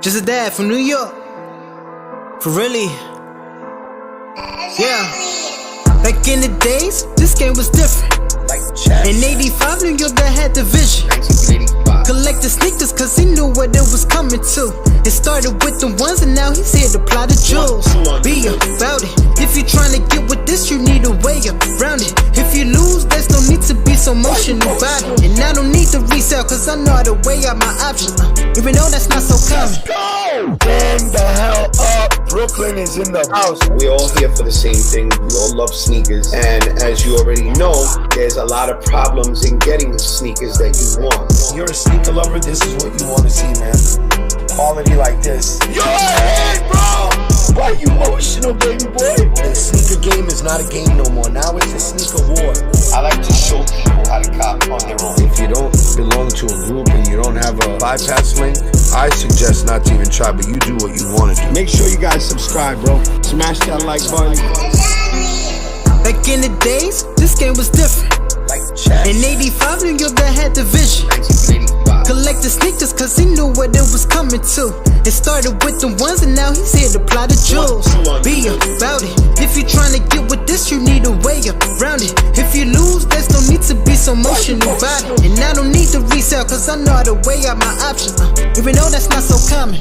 Just a dad from New York. For really. Yeah. Back in the days, this game was different. In 85, New York that had the vision. Collect the sneakers cause he knew what it was coming to. It started with the ones and now he's here to apply the jewels. Be about it. If you're trying to get with this, you need a way around it. If you lose, there's no need to be so emotional about it. And I don't need to resell cause I know how to weigh out my options. Even though that's not so common. Stand the hell up. Brooklyn is in the house. We're all here for the same thing. We all love sneakers. And as you already know, there's a lot of problems in getting the sneakers that you want. If you're a sneaker lover, this is what you want to see, man. Quality like this. You're ahead, bro! Why you emotional, baby boy? The sneaker game is not a game no more. Now it's a sneaker war. I like to show people how to cop on their own. If you don't belong to a group and you don't have a bypass link, I suggest not to even try, but you do what you want to do. Make sure you guys subscribe, bro. Smash that like button. Back in the days, this game was different. In 85, New York that had the vision. Collect the sneakers cause he knew what it was coming to. It started with the ones and now he's here to apply the jewels. Be about it. If you're trying to get with this, you need a way around it. If you lose, there's no need to be so emotional about it. And I don't need to resell cause I know how to weigh out my options. Even though that's not so common.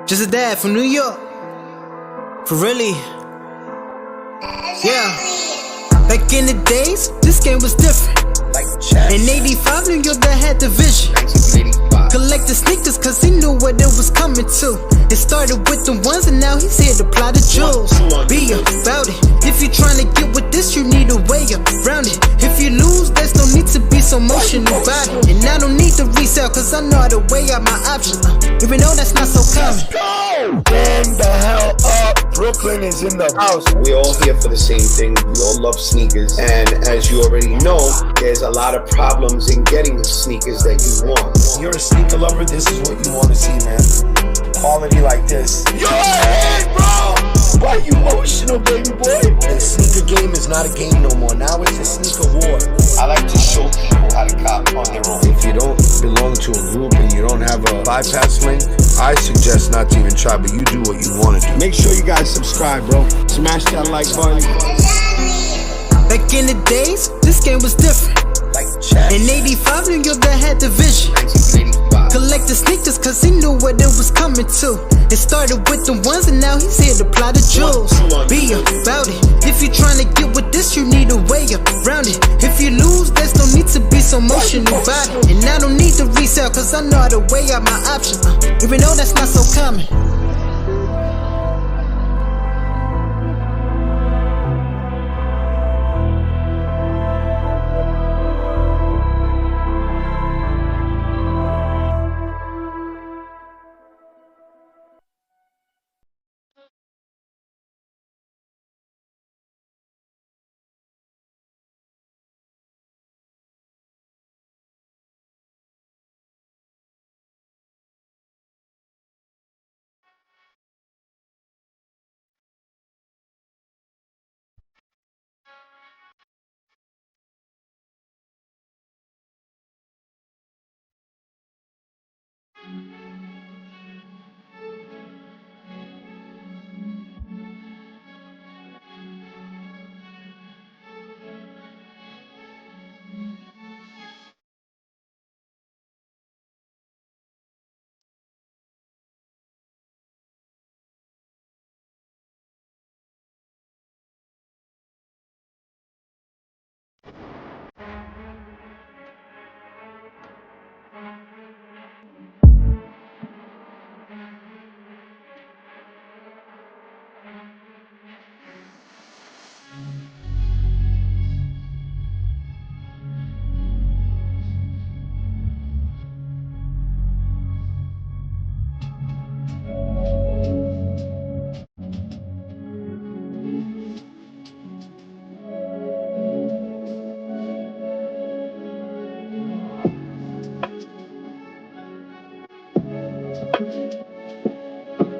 Just a dad from New York. For really. Yeah. Back in the days, this game was different. In 85, New York that had the vision. Collect the sneakers cause he knew what it was coming to. It started with the ones and now he's here to apply the jewels. Be about it. If you're trying to get with this, you need a way around it. If you lose, there's no need to be so emotional about it. And I don't need to resell cause I know how to weigh out my options. Even though that's not so common. Stand the hell up. Brooklyn is in the house. We're all here for the same thing. We all love sneakers. And as you already know, there's a lot of problems in getting the sneakers that you want. You're a sneaker lover, this is what you want to see, man. Quality like this. You're ahead, bro! Why you emotional, baby boy? The sneaker game is not a game no more. Now it's a sneaker war. I like to show people how to cop on their own. If you don't belong to a group and you don't have a bypass link, I suggest not to even try, but you do what you want to do. Make sure you guys subscribe, bro. Smash that like button. Back in the days, this game was different. In 85, New York that had the vision. Collect the sneakers cause he knew what it was coming to. It started with the ones and now he's here to apply the jewels. Be about it. If you're trying to get with this, you need a way around it. If you lose, there's no need to be so emotional about it. And I don't need to resell cause I know how to weigh out my options. Even though that's not so common.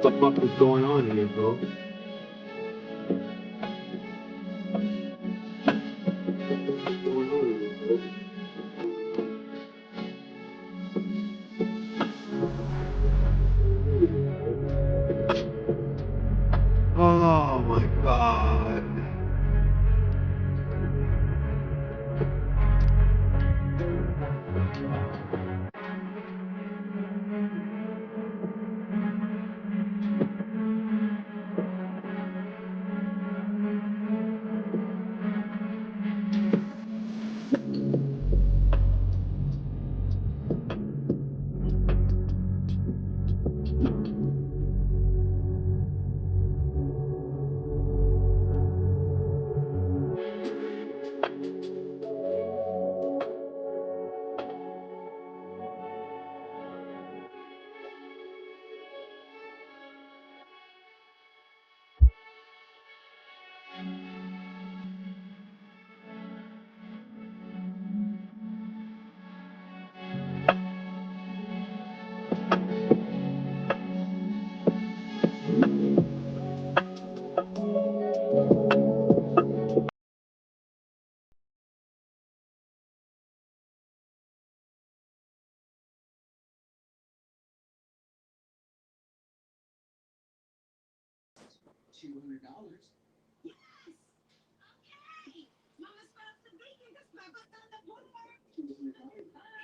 What the fuck is going on here, bro? Oh my god.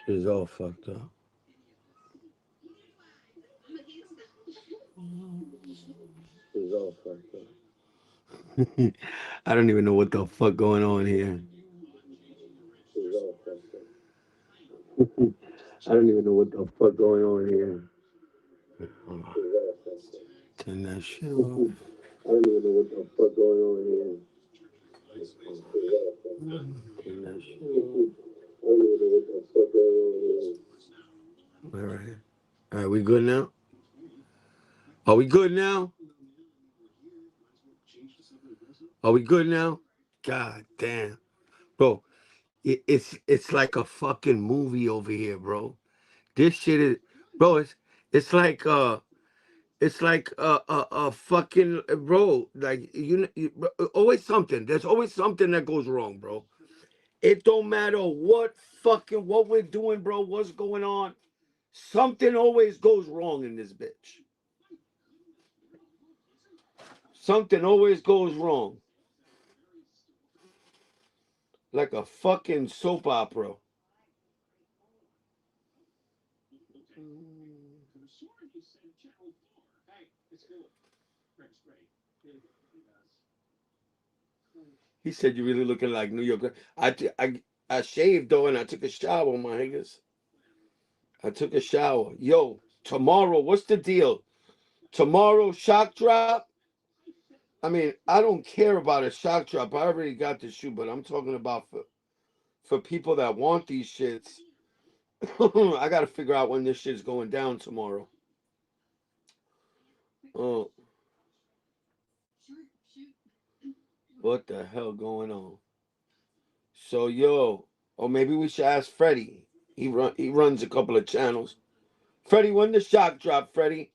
Shit's all fucked up. I don't even know what the fuck going on here. I don't even know what the fuck going on here. Turn that shit off. I don't even know what the fuck going on here. Turn that shit off. I don't even know what the fuck going on here. All right. All right, we good now? Are we good now? Are we good now? God damn. Bro, it's like a fucking movie over here, bro. This shit is, bro, it's like fucking bro, like always something. There's always something that goes wrong, bro. It don't matter what we're doing, bro, what's going on. Something always goes wrong in this bitch. Something always goes wrong. Like a fucking soap opera. He said you're really looking like New York. I shaved though and I took a shower, my niggas. I took a shower. Yo, tomorrow, what's the deal? Tomorrow, shock drop? I mean, I don't care about a shock drop. I already got the shoe, but I'm talking about for people that want these shits. I got to figure out when this shit's going down tomorrow. Oh. What the hell going on? So, yo, or maybe we should ask Freddie. He runs a couple of channels. Freddie, when the shock drop, Freddie?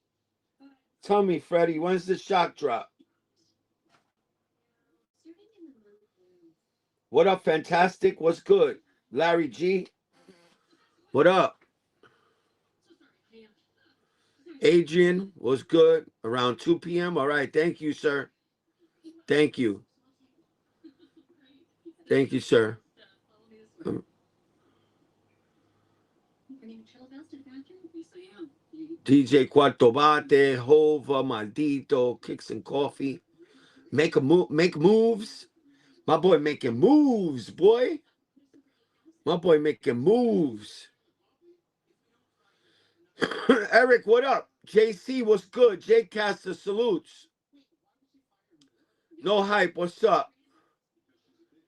Tell me, Freddie, when's the shock drop? What up, Fantastic? What's good? Larry G? What up? Adrian, what's good? Around 2 p.m.? All right, thank you, sir. Thank you. Thank you, sir. DJ Cuarto Bate, Hova, Maldito, Kicks and Coffee. Make moves. My boy making moves, boy. My boy making moves. Eric, what up? JC, what's good? J Caster, salutes. No hype, what's up?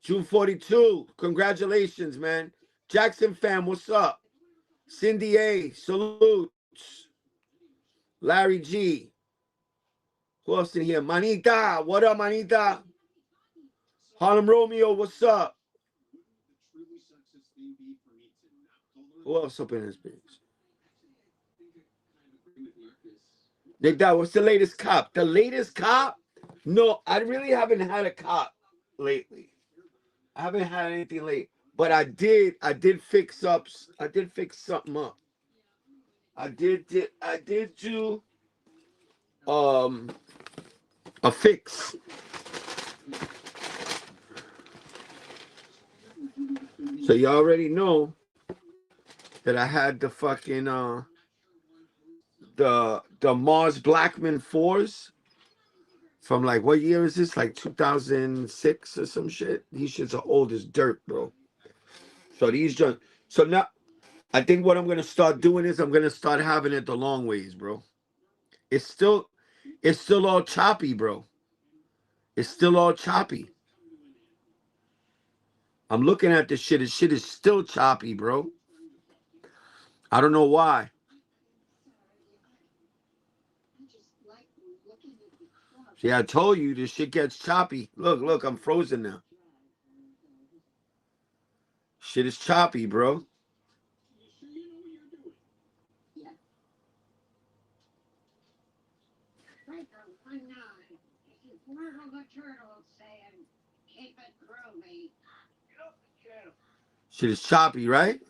June 42, congratulations, man. Jackson fam, what's up? Cindy A, salutes. Larry G. Who else in here? Manita, what up, Manita? Harlem Romeo, what's up? Who else up in this bitch? McDad, what's the latest cop? The latest cop? No, I really haven't had a cop lately. I haven't had anything late. But I did fix up. I did fix something up. I did do a fix. So you already know that I had the fucking the Mars Blackman 4s from like, what year is this? Like 2006 or some shit. These shits are old as dirt, bro. So these just, so now I think what I'm gonna start doing is I'm gonna start having it the long ways, bro. It's still all choppy, bro. It's still all choppy. I'm looking at this shit. This shit is still choppy, bro. I don't know why. See, I told you this shit gets choppy. Look, I'm frozen now. Shit is choppy, bro. Shit is choppy, right?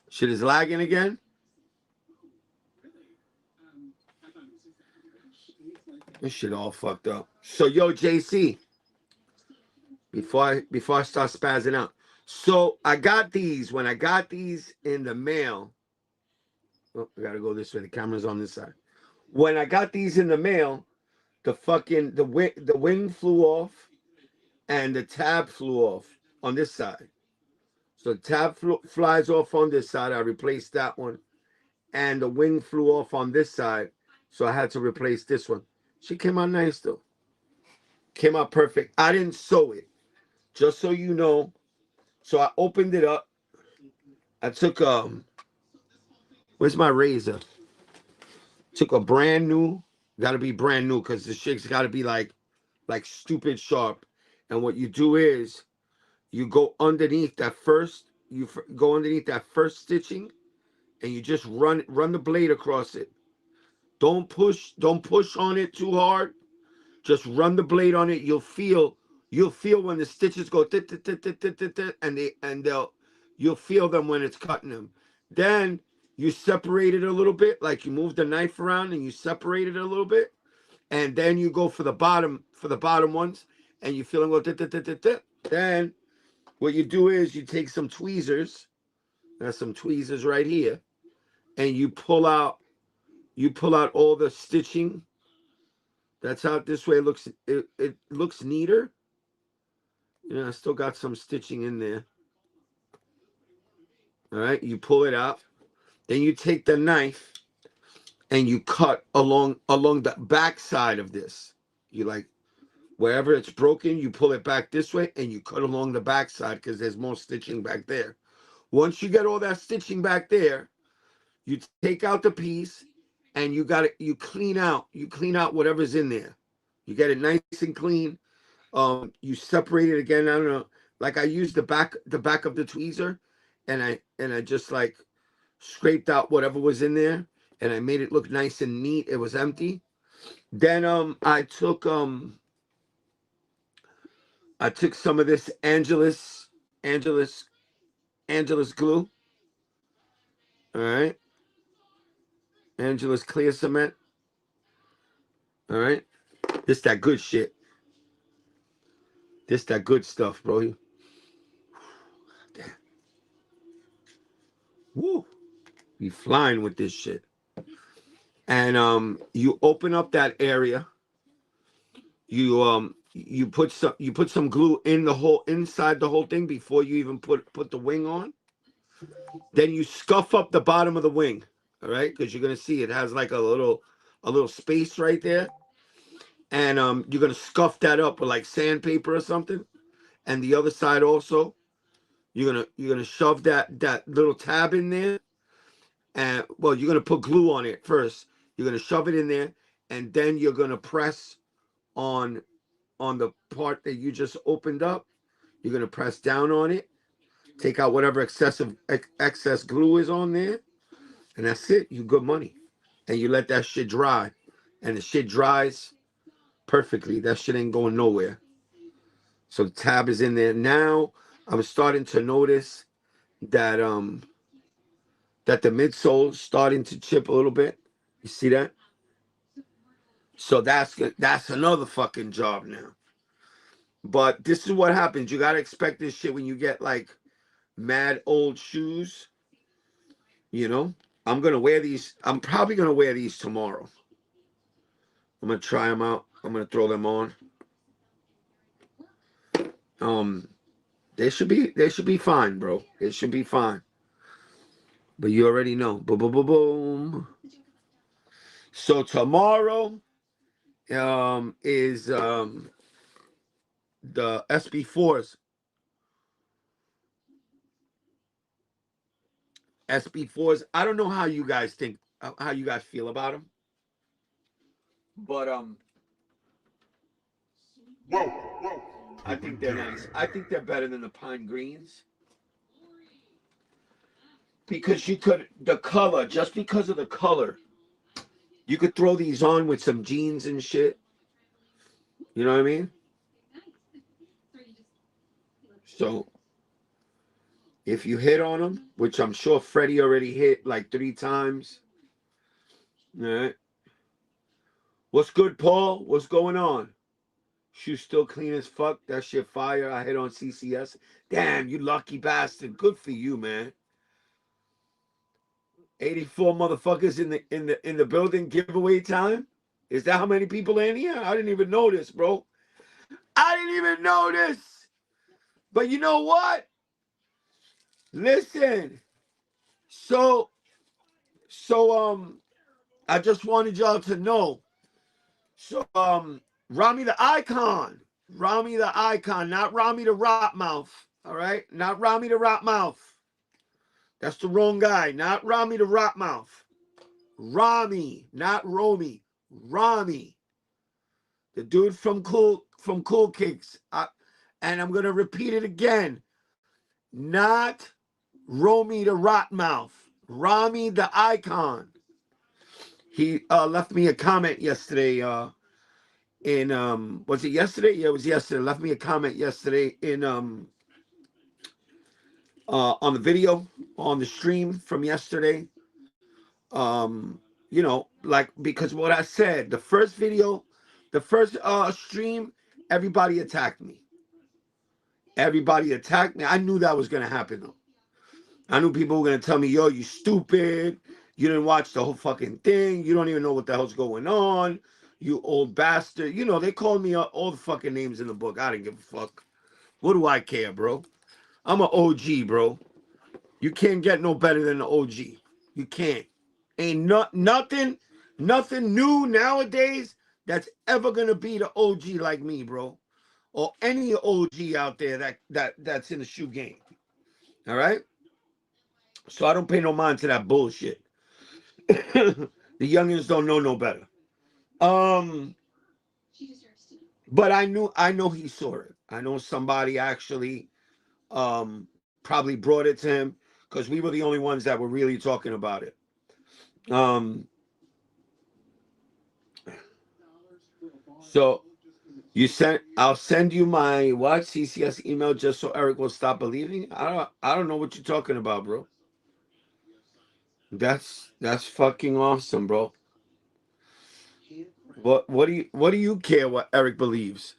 Shit is lagging again. This shit all fucked up. So, yo, JC, before I start spazzing out. So I got these. When I got these in the mail, oh, I gotta go this way. The camera's on this side. When I got these in the mail, the wing flew off and the tab flew off on this side. So the tab flies off on this side. I replaced that one. And the wing flew off on this side. So I had to replace this one. She came out nice though. Came out perfect. I didn't sew it. Just so you know. So I opened it up. I took where's my razor? Took a brand new, gotta be brand new because the shit's gotta be like stupid sharp. And what you do is you go underneath that first, go underneath that first stitching, and you just run the blade across it. Don't push on it too hard. Just run the blade on it. You'll feel when the stitches go and you'll feel them when it's cutting them. Then you separate it a little bit, like you move the knife around and you separate it a little bit, and then you go for the bottom ones, and you feel them go. Then what you do is you take some tweezers. There's some tweezers right here, and you pull out all the stitching. That's how this way it looks. It looks neater. You know, I still got some stitching in there. All right, you pull it out. Then you take the knife and you cut along the back side of this. You like wherever it's broken, you pull it back this way and you cut along the back side because there's more stitching back there. Once you get all that stitching back there, you take out the piece and you clean out whatever's in there. You get it nice and clean. You separate it again. I don't know. Like I used the back of the tweezer, and I just like scraped out whatever was in there, and I made it look nice and neat. It was empty. Then I took some of this Angelus glue. All right. Angelus clear cement. All right. This that good shit. This that good stuff, bro. Damn. Woo. Be flying with this shit. And you open up that area. You put some glue in inside the whole thing before you even put the wing on. Then you scuff up the bottom of the wing, all right? Because you're gonna see it has like a little space right there. And you're gonna scuff that up with like sandpaper or something. And the other side also, you're gonna shove that little tab in there. And well, you're gonna put glue on it first. You're gonna shove it in there, and then you're gonna press on the part that you just opened up. You're gonna press down on it, take out whatever excess glue is on there, and that's it. You good money. And you let that shit dry, and the shit dries perfectly. That shit ain't going nowhere. So the tab is in there now. I'm starting to notice that that the midsole is starting to chip a little bit. You see that? So that's another fucking job now. But this is what happens. You gotta expect this shit when you get like mad old shoes. You know, I'm gonna wear these. I'm probably gonna wear these tomorrow. I'm gonna try them out. I'm gonna throw them on. They should be fine, bro. It should be fine. But you already know. Boom, boom, boom, boom. So tomorrow is the SB4s. SB4s. I don't know how you guys feel about them. But I think they're nice. I think they're better than the pine greens. Because the color, just because of the color, you could throw these on with some jeans and shit. You know what I mean? So, if you hit on them, which I'm sure Freddie already hit like 3 times. All right. What's good, Paul? What's going on? Shoe still clean as fuck. That shit fire. I hit on CCS. Damn, you lucky bastard. Good for you, man. 84 motherfuckers in the building. Giveaway time. Is that how many people are in here? I didn't even know this, bro. I didn't even know this. But you know what? Listen. So I just wanted y'all to know. So Rami the Icon, not Rami the Rot Mouth. All right, not Rami the Rot Mouth. That's the wrong guy. Not Rami the Rot Mouth. Rami, not Romy. Rami, the dude from Cool Kicks. And I'm gonna repeat it again. Not Romy the Rot Mouth. Rami the Icon. He left me a comment yesterday. Was it yesterday? Yeah, it was yesterday. Left me a comment yesterday in on the video on the stream from yesterday. You know, like, because what I said, the first video, the first stream, everybody attacked me. Everybody attacked me. I knew that was gonna happen though. I knew people were gonna tell me, yo, you stupid. You didn't watch the whole fucking thing. You don't even know what the hell's going on. You old bastard. You know, they called me all the fucking names in the book. I didn't give a fuck. What do I care, bro? I'm an OG, bro. You can't get no better than the OG. You can't. Ain't nothing new nowadays that's ever gonna be the OG like me, bro. Or any OG out there that's in the shoe game. All right? So I don't pay no mind to that bullshit. The youngins don't know no better. But I know he saw it. I know somebody actually probably brought it to him, because we were the only ones that were really talking about it. So I'll send you my CCS email just so Eric will stop believing. I don't know what you're talking about, bro. That's fucking awesome, bro. What do you care what Eric believes?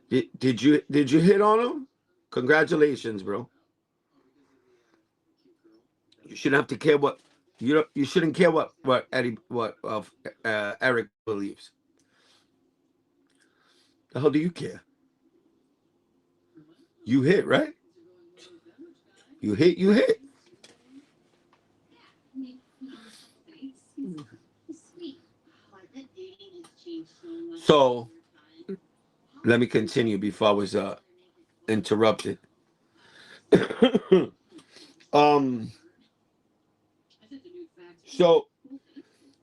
Did you hit on him? Congratulations, bro. You shouldn't have to care what you shouldn't care what Eric believes. The hell do you care? You hit, right? You hit. So let me continue before I was interrupted. So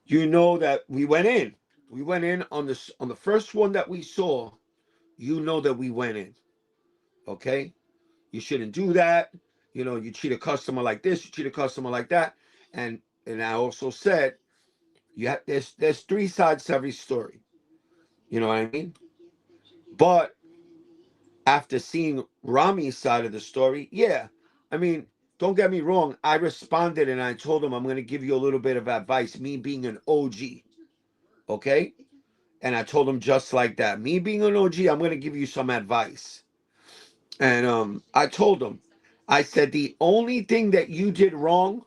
you know that we went in on the first one that we saw. You know that we went in. Okay, you shouldn't do that. You know, you treat a customer like this, you treat a customer like that. And I also said, there's three sides to every story. You know what I mean? But after seeing Rami's side of the story, yeah, I mean, don't get me wrong. I responded and I told him I'm going to give you a little bit of advice, me being an OG. Okay? And I told him just like that. Me being an OG, I'm going to give you some advice. And I told him, I said, the only thing that you did wrong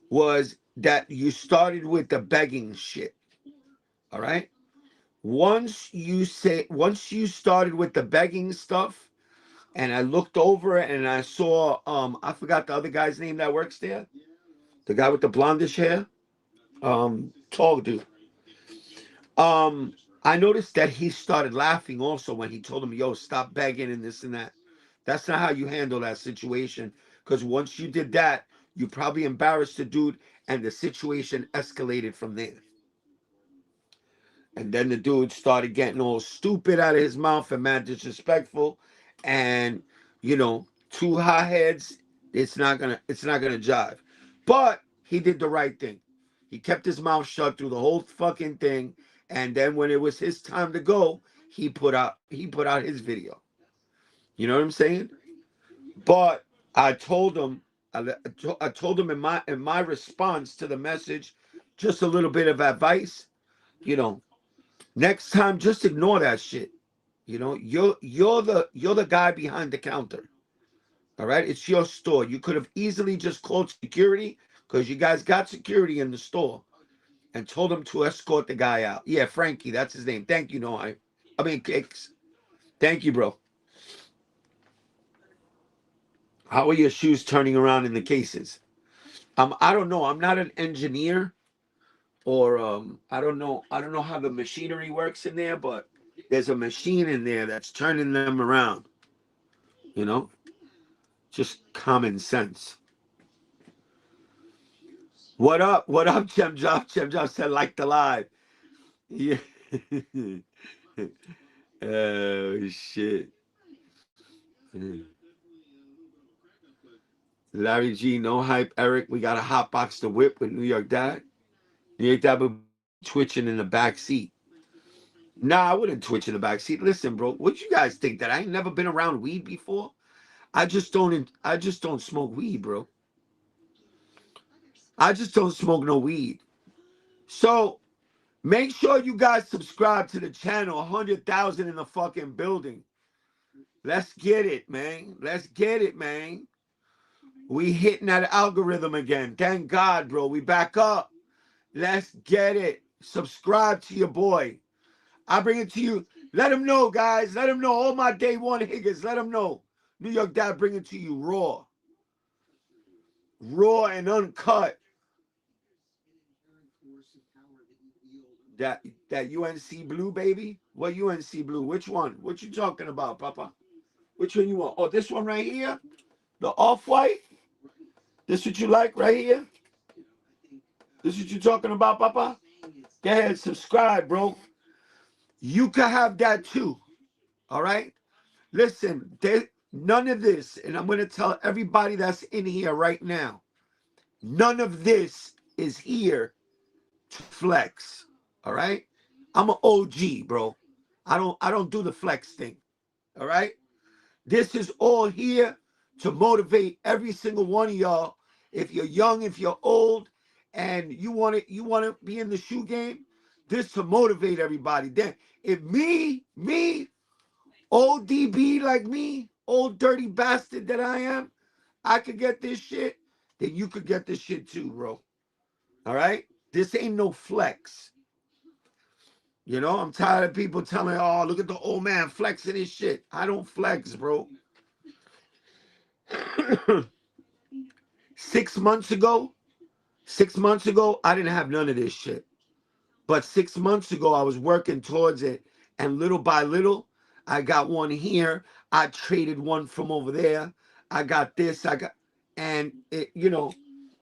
was that you started with the begging shit. All right? Once you started with the begging stuff, and I looked over and I saw, I forgot the other guy's name that works there. The guy with the blondish hair. Tall dude. I noticed that he started laughing also when he told him, yo, stop begging and this and that. That's not how you handle that situation. Because once you did that, you probably embarrassed the dude and the situation escalated from there. And then the dude started getting all stupid out of his mouth and mad disrespectful. And, you know, two high heads, it's not gonna jive. But he did the right thing. He kept his mouth shut through the whole fucking thing. And then when it was his time to go, he put out his video. You know what I'm saying? But I told him in my response to the message, just a little bit of advice. You know, next time, just ignore that shit. You know, you're the guy behind the counter. All right, it's your store. You could have easily just called security, because you guys got security in the store and told him to escort the guy out. Yeah, Frankie, that's his name. Thank you, Cakes. Thank you, bro. How are your shoes turning around in the cases? I don't know. I'm not an engineer, or I don't know how the machinery works in there, but there's a machine in there that's turning them around. You know, just common sense. What up? What up, Chem Job? Chem Job said like the live. Yeah. Oh shit. Larry G, no hype. Eric, we got a hot box to whip with New York Dad. New York Dad would twitching in the back seat. Nah, I wouldn't twitch in the back seat. Listen, bro, what you guys think, that I ain't never been around weed before? I just don't smoke weed, bro. I just don't smoke no weed. So make sure you guys subscribe to the channel. 100,000 in the fucking building. Let's get it, man. Let's get it, man. We hitting that algorithm again. Thank God, bro. We back up. Let's get it. Subscribe to your boy. I bring it to you. Let them know, guys. Let them know. All my day one higgers. Let them know. New York Dad bring it to you raw. Raw and uncut. That UNC blue, baby? What UNC blue? Which one? What you talking about, Papa? Which one you want? Oh, this one right here? The off-white? This what you like right here? This what you talking about, Papa? Go ahead, subscribe, bro. You can have that too. All right? Listen, none of this, and I'm going to tell everybody that's in here right now, none of this is here to flex. All right? I'm an OG, bro. I don't do the flex thing. All right? This is all here to motivate every single one of y'all. If you're young, if you're old, and you want to be in the shoe game, this to motivate everybody. Then if me, old DB like me, old dirty bastard that I am, I could get this shit, then you could get this shit too, bro. All right? This ain't no flex. You know, I'm tired of people telling, oh, look at the old man flexing his shit. I don't flex, bro. 6 months ago, I didn't have none of this shit. But 6 months ago, I was working towards it. And little by little, I got one here. I traded one from over there. I got this. And it, you know,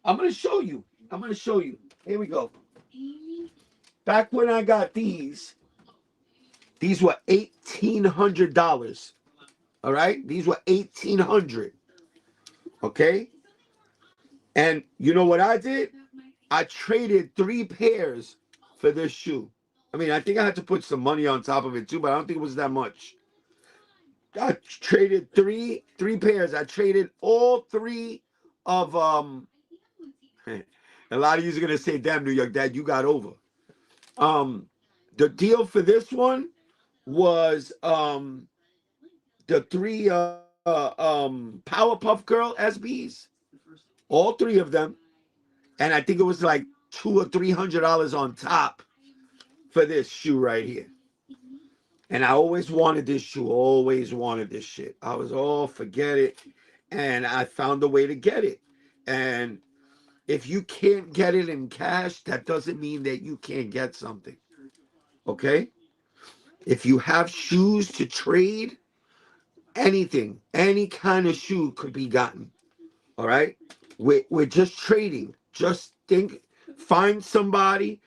I'm going to show you. Here we go. Back when I got these were $1,800. All right? These were $1,800. Okay? And you know what I did? I traded 3 pairs for this shoe. I mean, I think I had to put some money on top of it too, but I don't think it was that much. I traded three pairs. I traded all 3 of a lot of you are gonna say, damn, New York Dad, you got over. The deal for this one was the 3 Powerpuff Girl SBs, all 3 of them, and I think it was like $200 or $300 on top for this shoe right here. And I always wanted this shoe, always wanted this shit. I was all forget it, and I found a way to get it. And if you can't get it in cash, that doesn't mean that you can't get something. Okay? If you have shoes to trade, anything, any kind of shoe could be gotten. All right? We're just trading. Just find somebody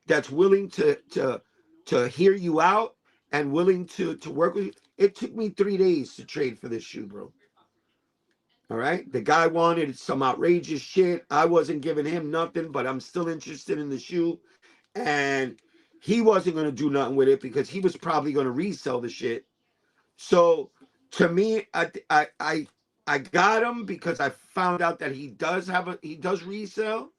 that's willing to hear you out and willing to work with you. It took me 3 days to trade for this shoe, bro. All right? The guy wanted some outrageous shit. I wasn't giving him nothing, but I'm still interested in the shoe. And he wasn't going to do nothing with it because he was probably going to resell the shit. So to me, I got him because I found out that he does resell.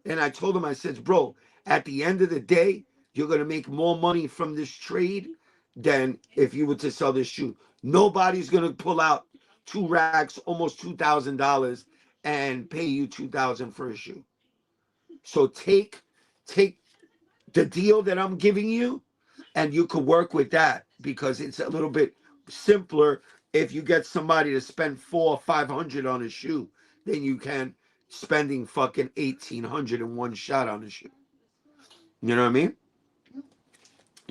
And I told him, I said, bro, at the end of the day, you're going to make more money from this trade than if you were to sell this shoe. Nobody's going to pull out 2 racks, almost $2,000, and pay you $2,000 for a shoe. So take the deal that I'm giving you, and you could work with that because it's a little bit simpler if you get somebody to spend $400 or $500 on a shoe than you can spending fucking $1,800 in one shot on a shoe. You know what I mean?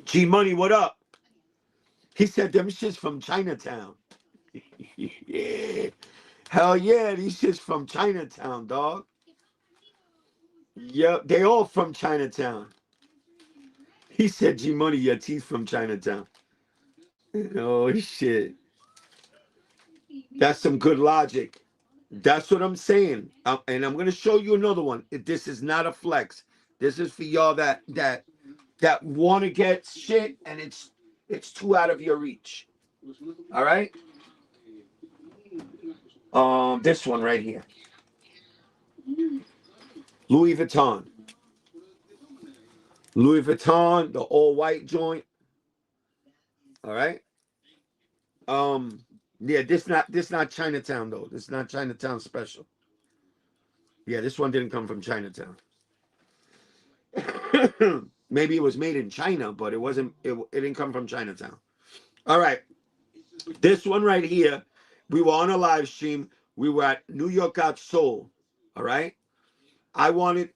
G Money, what up? He said them shit's from Chinatown. Yeah. Hell yeah, these shit's from Chinatown, dog. Yep, they all from Chinatown. He said, G Money, your teeth from Chinatown. Oh, shit. That's some good logic. That's what I'm saying. And I'm going to show you another one. This is not a flex. This is for y'all that want to get shit and it's too out of your reach. All right? This one right here. Louis Vuitton. Louis Vuitton, the all white joint. All right? Yeah, this not Chinatown though. This is not Chinatown special. Yeah, this one didn't come from Chinatown. Maybe it was made in China, but it wasn't. It didn't come from Chinatown. All right, this one right here. We were on a live stream. We were at New York Got Soul. All right. I wanted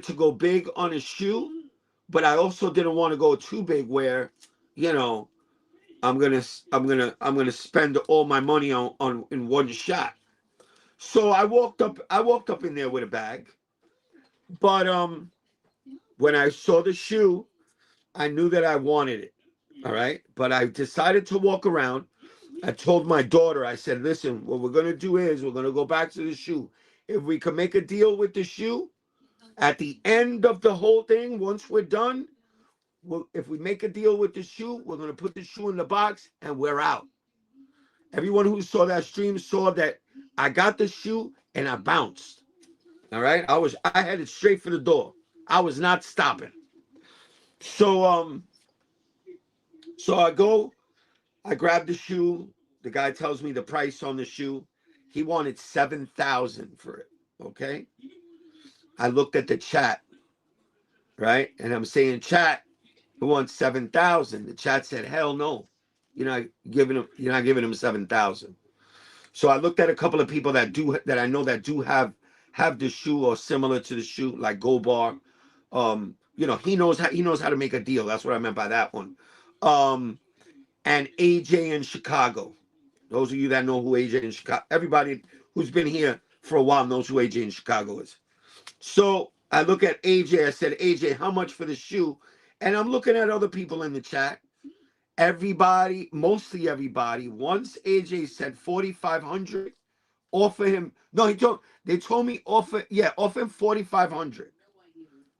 to go big on a shoe, but I also didn't want to go too big where, you know, I'm gonna spend all my money on in one shot. So I walked up in there with a bag, but when I saw the shoe, I knew that I wanted it. All right, but I decided to walk around. I told my daughter, I said, listen, what we're gonna do is we're gonna go back to the shoe. If we can make a deal with the shoe, at the end of the whole thing, once we're done, if we make a deal with the shoe, we're going to put the shoe in the box and we're out. Everyone who saw that stream saw that I got the shoe and I bounced. All right. I headed straight for the door. I was not stopping. So I grabbed the shoe. The guy tells me the price on the shoe. He wanted $7,000 for it. Okay. I looked at the chat, right? And I'm saying, chat, who wants 7,000? The chat said, hell no. You're not giving him 7,000. So I looked at a couple of people that I know that do have the shoe or similar to the shoe, like Gold Bar. He knows how to make a deal. That's what I meant by that one. And AJ in Chicago. Those of you that know who AJ in Chicago, everybody who's been here for a while knows who AJ in Chicago is. So I look at AJ. I said, AJ, how much for the shoe? And I'm looking at other people in the chat. Everybody, mostly everybody. Once AJ said 4,500, offer him. No, they told me offer him 4,500.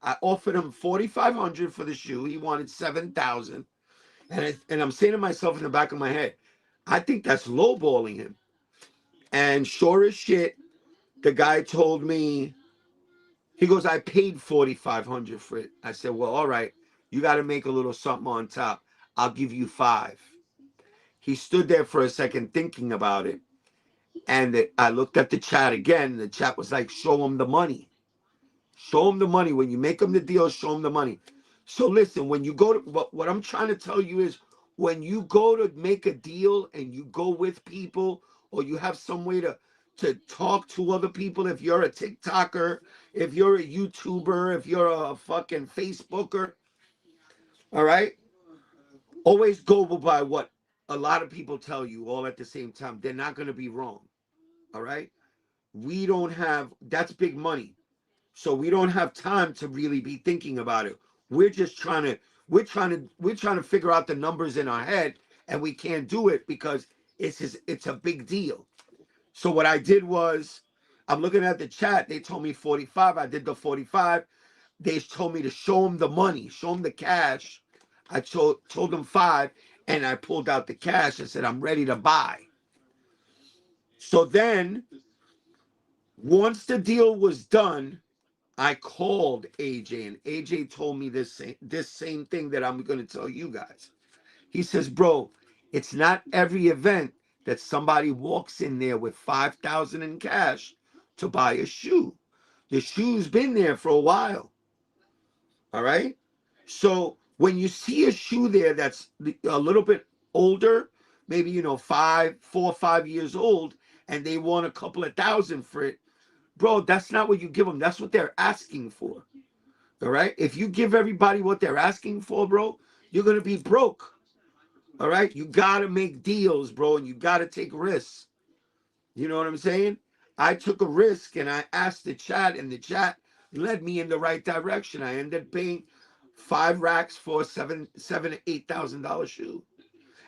I offered him 4,500 for the shoe. He wanted 7,000. And I'm saying to myself in the back of my head, I think that's lowballing him. And sure as shit, the guy told me, he goes, I paid 4,500 for it. I said, well, all right, you got to make a little something on top. I'll give you 5. He stood there for a second thinking about it. And I looked at the chat again. The chat was like, show him the money. Show him the money. When you make him the deal, show him the money. So listen, when you go to, what I'm trying to tell you is, when you go to make a deal and you go with people, or you have some way to talk to other people, if you're a TikToker, if you're a YouTuber, if you're a fucking Facebooker, all right? Always go by what a lot of people tell you all at the same time. They're not going to be wrong, all right? We don't have, that's big money. So we don't have time to really be thinking about it. We're just trying to figure out the numbers in our head, and we can't do it because it's a big deal. So what I did was, I'm looking at the chat. They told me 45. I did the 45. They told me to show them the money, show them the cash. I told them 5, and I pulled out the cash and said, I'm ready to buy. So then, once the deal was done, I called AJ, and AJ told me this same thing that I'm going to tell you guys. He says, bro, it's not every event that somebody walks in there with 5,000 in cash to buy a shoe. The shoe's been there for a while. All right. So when you see a shoe there that's a little bit older, maybe 4 or 5 years old, and they want a couple of thousand for it, bro, that's not what you give them. That's what they're asking for. All right. If you give everybody what they're asking for, bro, you're gonna be broke. All right. You gotta make deals, bro, and you gotta take risks. You know what I'm saying? I took a risk and I asked the chat, and the chat led me in the right direction. I ended up paying 5 racks for a $7,000 to $8,000 shoe.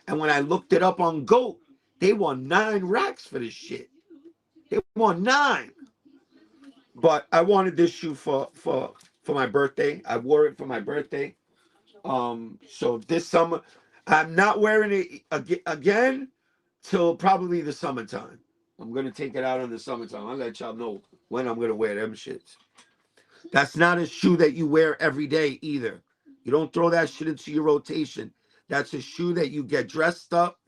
And when I looked it up on GOAT, they want 9 racks for this shit. They want 9. But I wanted this shoe for my birthday. I wore it for my birthday. So this summer, I'm not wearing it again till probably the summertime. I'm gonna take it out in the summertime. I'll let y'all know when I'm gonna wear them shits. That's not a shoe that you wear every day either. You don't throw that shit into your rotation. That's a shoe that you get dressed up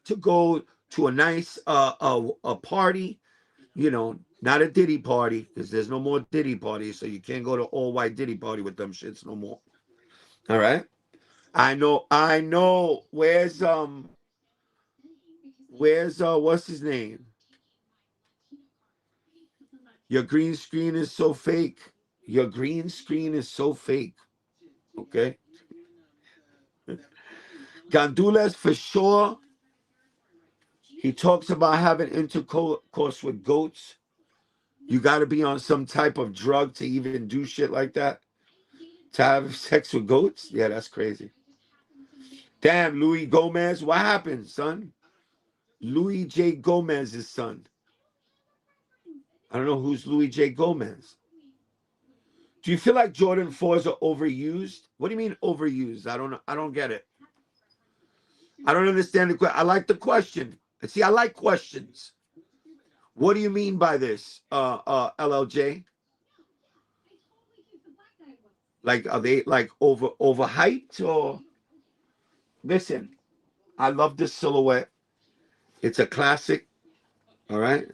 to go to a nice a party, not a Diddy party, because there's no more Diddy parties, so you can't go to all white Diddy party with them shits no more. All right. I know. Where's what's his name? Your green screen is so fake. Your green screen is so fake. Okay. Gandules for sure. He talks about having intercourse with goats. You got to be on some type of drug to even do shit like that. To have sex with goats? Yeah, that's crazy. Damn, Louis Gomez. What happened, son? Louis J. Gomez's son. I don't know who's Louis J. Gomez. Do you feel like Jordan 4s are overused? What do you mean overused? I don't know. I don't get it. I don't understand the question. I like the question. See, I like questions. What do you mean by this, LLJ? Like, are they like overhyped or? Listen, I love this silhouette. It's a classic. All right.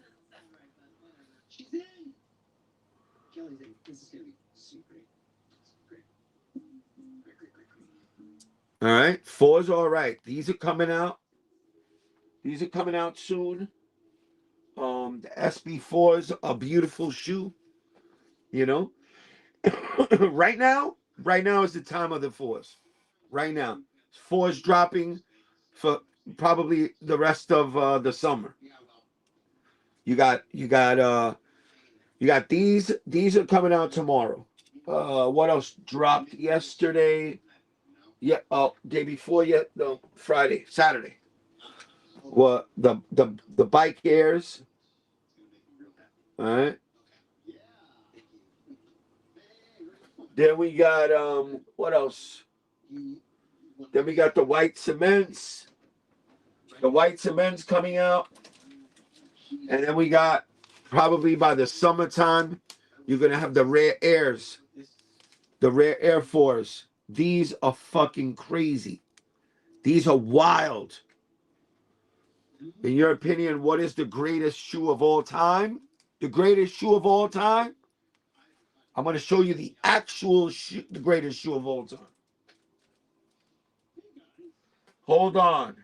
All right. 4s are all right. These are coming out. These are coming out soon. The SB4 is a beautiful shoe. Right now is the time of the 4s. Right now, 4s dropping for probably the rest of the summer. You got these. These are coming out tomorrow. What else dropped yesterday? Yeah, day before yet? No, Friday, Saturday. What the bike airs? All right. Then we got what else? Then we got the white cements. The white cements coming out. And then we got probably by the summertime, you're gonna have the rare airs. The rare Air Force. These are fucking crazy. These are wild. In your opinion, what is the greatest shoe of all time? The greatest shoe of all time? I'm going to show you the actual shoe, the greatest shoe of all time. Hold on.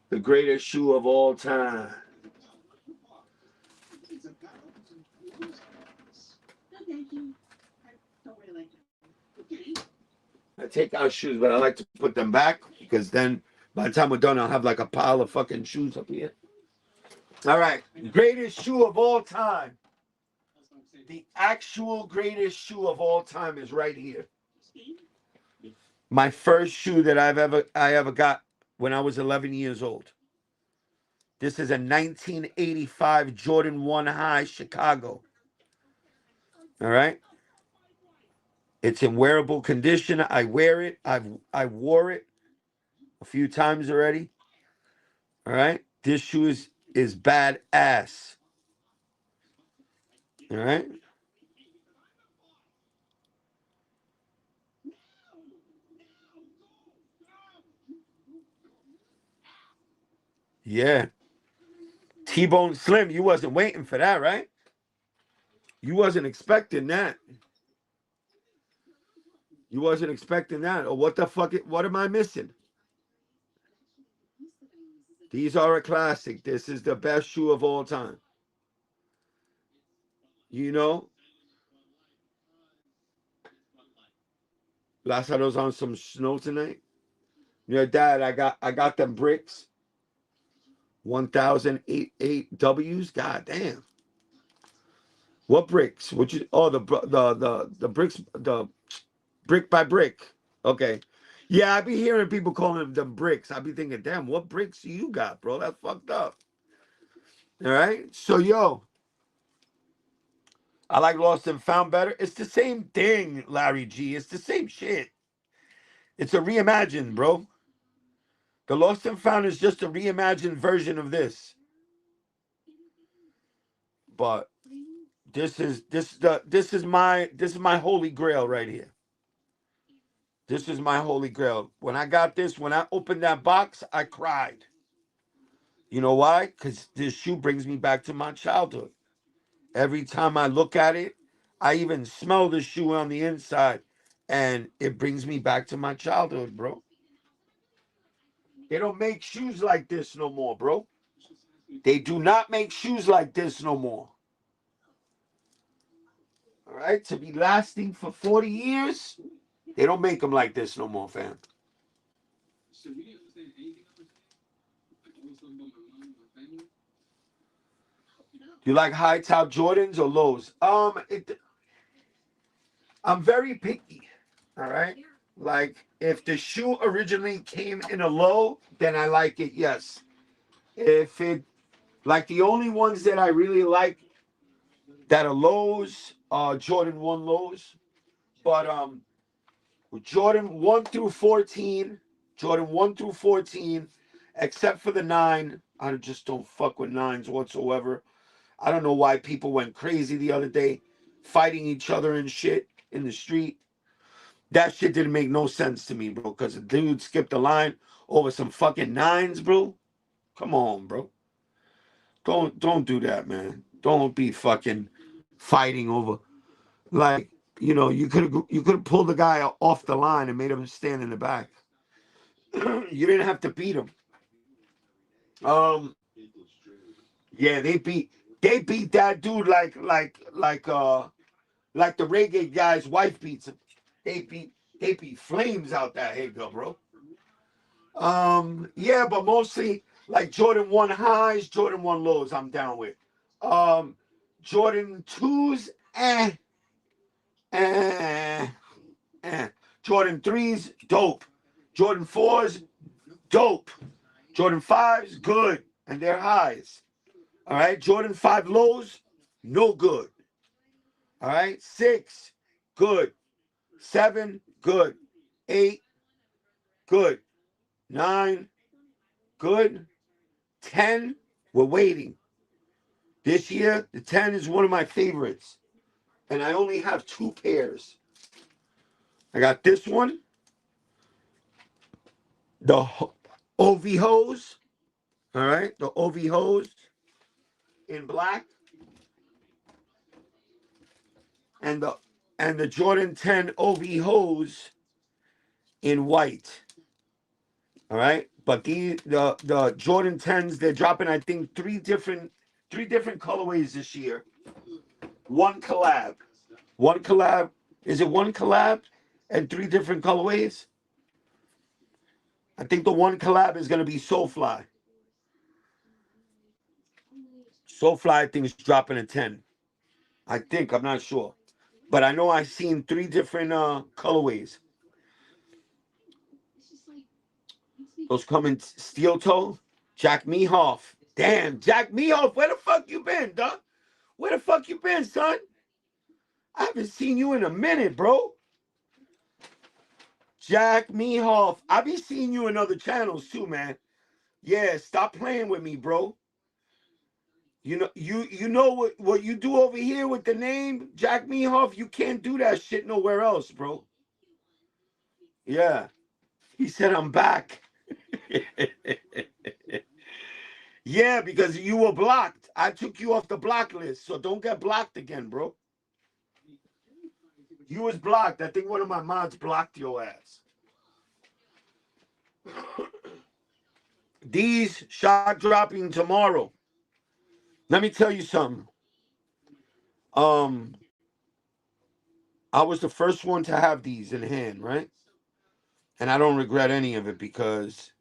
The greatest shoe of all time. I take out shoes, but I like to put them back because then by the time we're done, I'll have like a pile of fucking shoes up here. All right. Greatest shoe of all time. The actual greatest shoe of all time is right here. My first shoe that I ever got when I was 11 years old. This is a 1985 Jordan 1 High Chicago. All right. It's in wearable condition. I wear it. I wore it a few times already. All right. This shoe is badass. All right. Yeah. T-Bone Slim, you wasn't waiting for that, right? You wasn't expecting that. You wasn't expecting that. Or what the fuck, what am I missing? These are a classic. This is the best shoe of all time. You know? Lazaro's on some snow tonight. Your dad, I got them bricks. 1008 W's. God damn. What bricks? What you? Oh, the bricks. The brick by brick. Okay. Yeah, I be hearing people calling them bricks. I be thinking, damn, what bricks do you got, bro? That's fucked up. All right. So yo, I like Lost and Found better. It's the same thing, Larry G. It's the same shit. It's a reimagined, bro. The Lost and Found is just a reimagined version of this. But this is my holy grail right here. This is my holy grail. When I got this, when I opened that box, I cried. You know why? Because this shoe brings me back to my childhood. Every time I look at it, I even smell the shoe on the inside, and it brings me back to my childhood, bro. They don't make shoes like this no more, bro. They do not make shoes like this no more. All right? To be lasting for 40 years, they don't make them like this no more, fam. You like high top Jordans or lows? I'm very picky. All right. Like if the shoe originally came in a low, then I like it. Yes. If it like the only ones that I really like that are lows are Jordan 1 lows. But Jordan 1 through 14, Jordan 1 through 14, except for the 9, I just don't fuck with 9s whatsoever. I don't know why people went crazy the other day, fighting each other and shit in the street. That shit didn't make no sense to me, bro, because the dude skipped the line over some fucking 9s, bro. Come on, bro. Don't do that, man. Don't be fucking fighting over. Like, you know, you could have pulled the guy off the line and made him stand in the back. You didn't have to beat him. Yeah, they beat that dude like the reggae guy's wife beats him. They beat flames out that Hager, bro. Yeah, but mostly like Jordan 1 highs, Jordan 1 lows, I'm down with. Jordan 2s, Jordan 3s, dope. Jordan 4s, dope. Jordan 5s, good. And they're highs. All right. Jordan 5 lows, no good. All right. 6, good. 7, good. 8, good. 9, good. 10, we're waiting. This year, the 10 is one of my favorites. And I only have 2 pairs. I got this one. The OV hose. All right. The OV hose in black. And the Jordan 10 OV hose in white. All right. But the Jordan 10s, they're dropping, I think, three different colorways this year. One collab. Is it one collab and 3 different colorways? I think the one collab is going to be Soulfly. Soulfly, I think, is dropping a 10. I think. I'm not sure. But I know I've seen 3 different colorways. Those come in steel toe. Jack Mehoff. Damn, Jack Mehoff, where the fuck you been, dog? Where the fuck you been, son? I haven't seen you in a minute, bro. Jack Mehoff. I be seeing you in other channels too, man. Yeah, stop playing with me, bro. You know what you do over here with the name Jack Mehoff? You can't do that shit nowhere else, bro. Yeah. He said I'm back. Yeah, because you were blocked. I took you off the block list, so don't get blocked again, bro. You was blocked. I think one of my mods blocked your ass. These shot dropping tomorrow. Let me tell you something. I was the first one to have these in hand, right? And I don't regret any of it because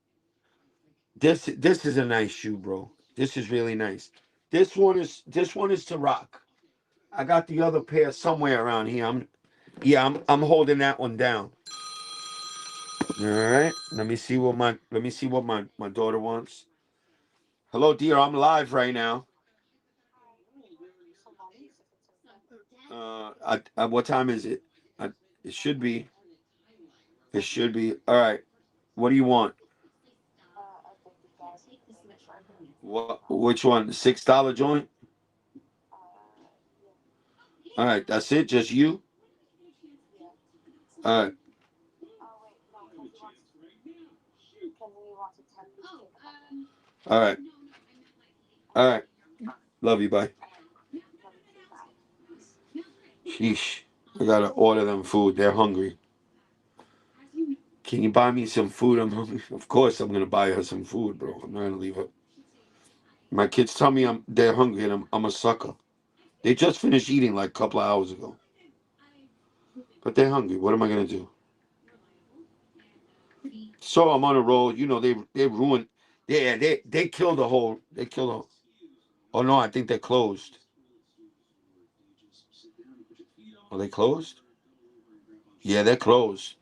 this is a nice shoe, bro. This is really nice. This one is to rock. I got the other pair somewhere around here. I'm holding that one down. All right. Let me see what my daughter wants. Hello, dear. I'm live right now. What time is it? It should be. It should be. All right. What do you want? Which one? $6 joint? All right. That's it. Just you. All right. All right. All right. Love you. Bye. Sheesh. I gotta order them food. They're hungry. Can you buy me some food? I'm hungry. Of course, I'm gonna buy her some food, bro. I'm not gonna leave her. My kids tell me they're hungry and I'm a sucker. They just finished eating like a couple of hours ago. But they're hungry. What am I gonna do? So I'm on a roll. You know, they ruined. They killed the whole. They killed the. Oh no, I think they're closed. Are they closed? Yeah, they're closed.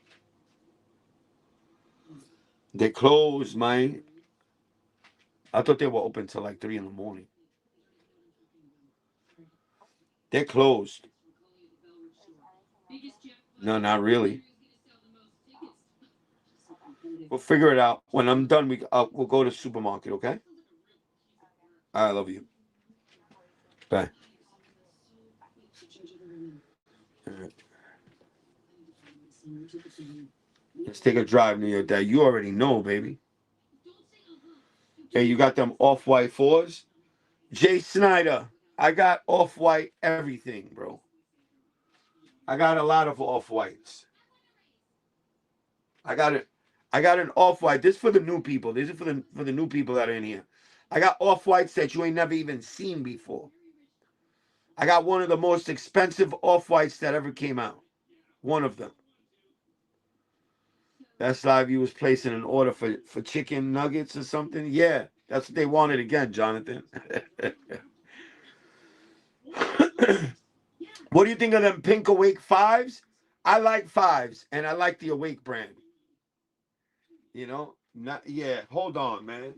They closed, man. I thought they were open till like 3 in the morning. They're closed. No, not really. We'll figure it out. When I'm done, we'll go to the supermarket, okay? I love you. Bye. All right. Let's take a drive near your dad. You already know, baby. Hey, you got them off-white 4s? Jay Snyder, I got off-white everything, bro. I got a lot of off-whites. I got an off-white. This is for the new people. This is for the new people that are in here. I got off-whites that you ain't never even seen before. I got one of the most expensive off-whites that ever came out. One of them. That's live. You was placing an order for chicken nuggets or something. Yeah, that's what they wanted again, Jonathan. What do you think of them pink Awake 5s? I like 5s, and I like the Awake brand. You know? Yeah, hold on, man.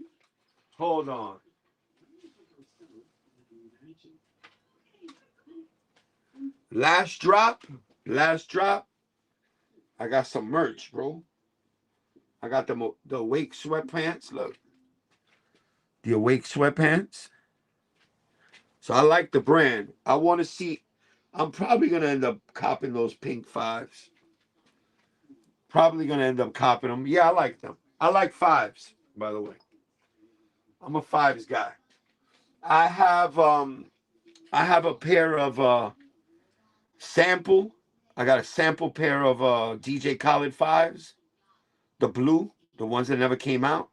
Hold on. Last drop. I got some merch, bro. I got the Awake sweatpants. Look. The Awake sweatpants. So I like the brand. I want to see. I'm probably going to end up copping those pink 5s. Probably going to end up copping them. Yeah, I like them. I like 5s, by the way. I'm a 5s guy. I have a pair of sample. I got a sample pair of DJ Khaled 5s. The blue, the ones that never came out.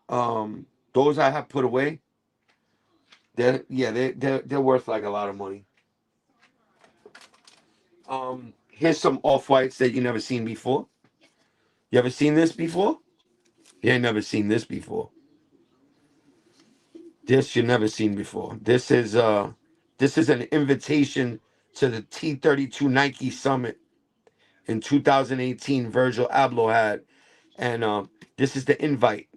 Those I have put away. They're worth like a lot of money. Here's some off-whites that you never seen before. You ever seen this before? You ain't never seen this before. This you never seen before. This is an invitation to the T32 Nike Summit in 2018. Virgil Abloh had, and this is the invite.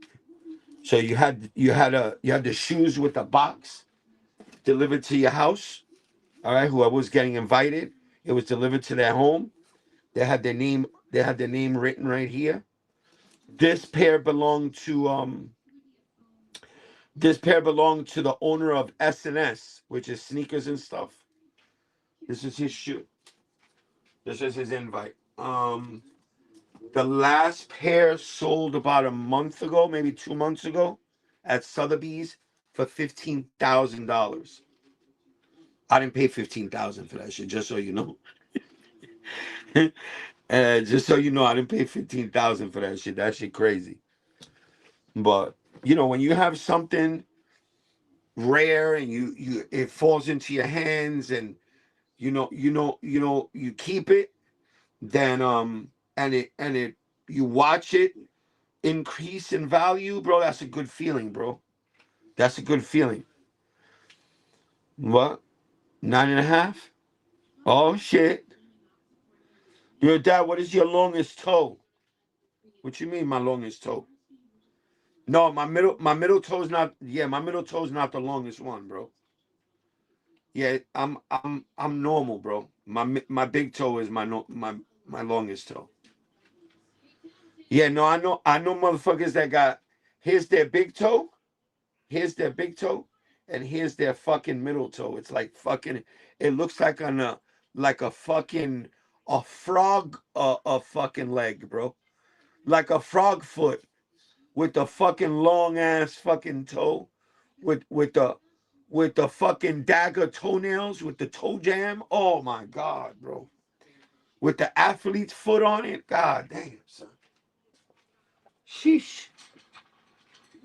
So you had the shoes with the box delivered to your house. All right, whoever was getting invited, it was delivered to their home. They had their name. They had their name written right here. This pair belonged to the owner of S&S, which is sneakers and stuff. This is his shoe. This is his invite. The last pair sold about a month ago, maybe 2 months ago. at Sotheby's for $15,000. I didn't pay $15,000 for that shit, just so you know. Just so you know, I didn't pay $15,000 for that shit. That shit crazy. But you know, when you have something rare and you it falls into your hands and you keep it, then and it you watch it increase in value, bro. That's a good feeling, bro. That's a good feeling. What? 9.5? Oh shit. Your dad, what is your longest toe? What you mean my longest toe? No, my middle toe's not, yeah, my middle toe's not the longest one, bro. Yeah, I'm normal, bro. My big toe is my longest toe. Yeah, no, I know motherfuckers that got, here's their big toe, and here's their fucking middle toe. It's like fucking, it looks like a fucking a frog a fucking leg, bro. Like a frog foot with the fucking long ass fucking toe, with the fucking dagger toenails, with the toe jam. Oh my god, bro. With the athlete's foot on it. God damn, son. Sheesh.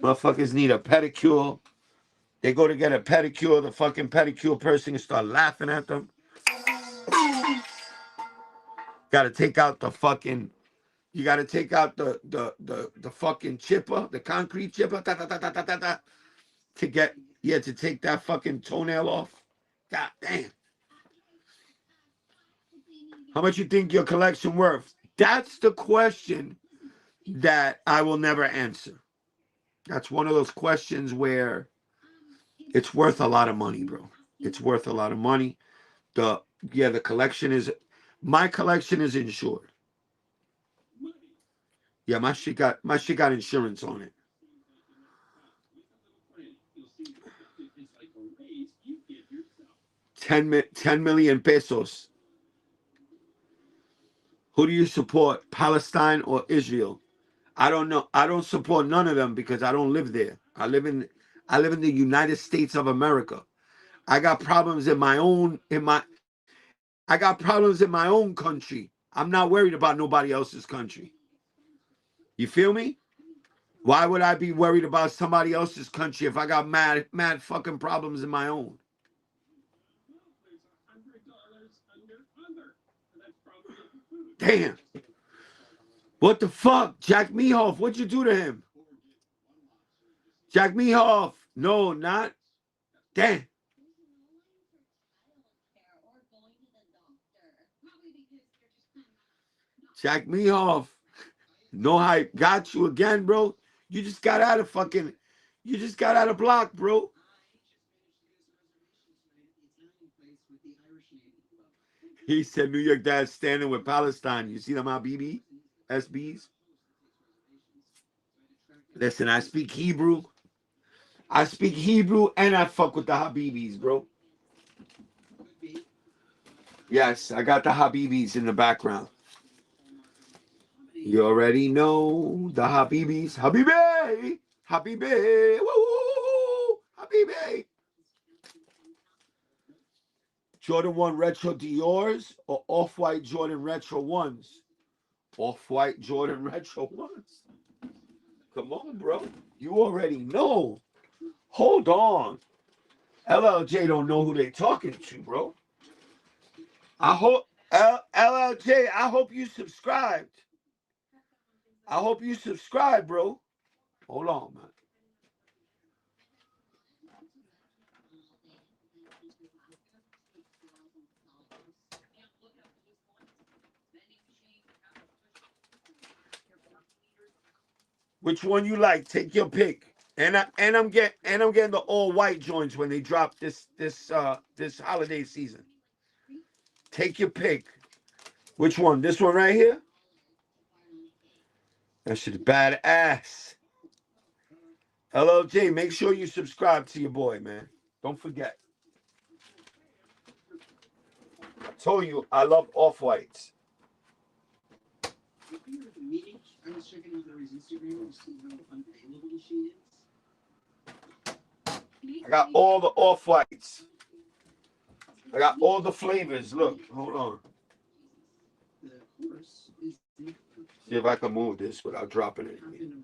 Motherfuckers need a pedicure. They go to get a pedicure. The fucking pedicure person can start laughing at them. Gotta take out the fucking. You gotta take out the fucking chipper, the concrete chipper, to get, yeah, to take that fucking toenail off. God damn. How much you think your collection worth? That's the question that I will never answer. That's one of those questions where it's worth a lot of money, bro. It's worth a lot of money. The collection is, my collection is insured. Yeah, my shit got insurance on it. 10 million pesos. Who do you support, Palestine or Israel? I don't know. I don't support none of them because I don't live there. I live in the United States of America. I got problems in my own country. I'm not worried about nobody else's country. You feel me? Why would I be worried about somebody else's country if I got mad fucking problems in my own? Damn. What the fuck? Jack Mehoff, what'd you do to him? Jack Mehoff. No, not. Damn. Jack Mehoff. No hype. Got you again, bro. You just got out of block, bro. He said New York Dad standing with Palestine. You see them Habibi? SBs? Listen, I speak Hebrew. And I fuck with the Habibis, bro. Yes, I got the Habibis in the background. You already know the Habibis. Habibi! Habibi! Woo! Habibi! Jordan 1 Retro Dior's or Off-White Jordan Retro 1s? Off-White Jordan Retro 1s. Come on, bro. You already know. Hold on. LLJ don't know who they talking to, bro. I hope LLJ, I hope you subscribed. I hope you subscribe, bro. Hold on, man. Which one you like? Take your pick. And I'm getting the all white joints when they drop this holiday season. Take your pick. Which one? This one right here? That shit's badass. LLJ, make sure you subscribe to your boy, man. Don't forget. I told you I love off-whites. I was checking out Larry's Instagram and see how unavailable she is. I got all the off-whites. I got all the flavors. Look, hold on. See if I can move this without dropping anything.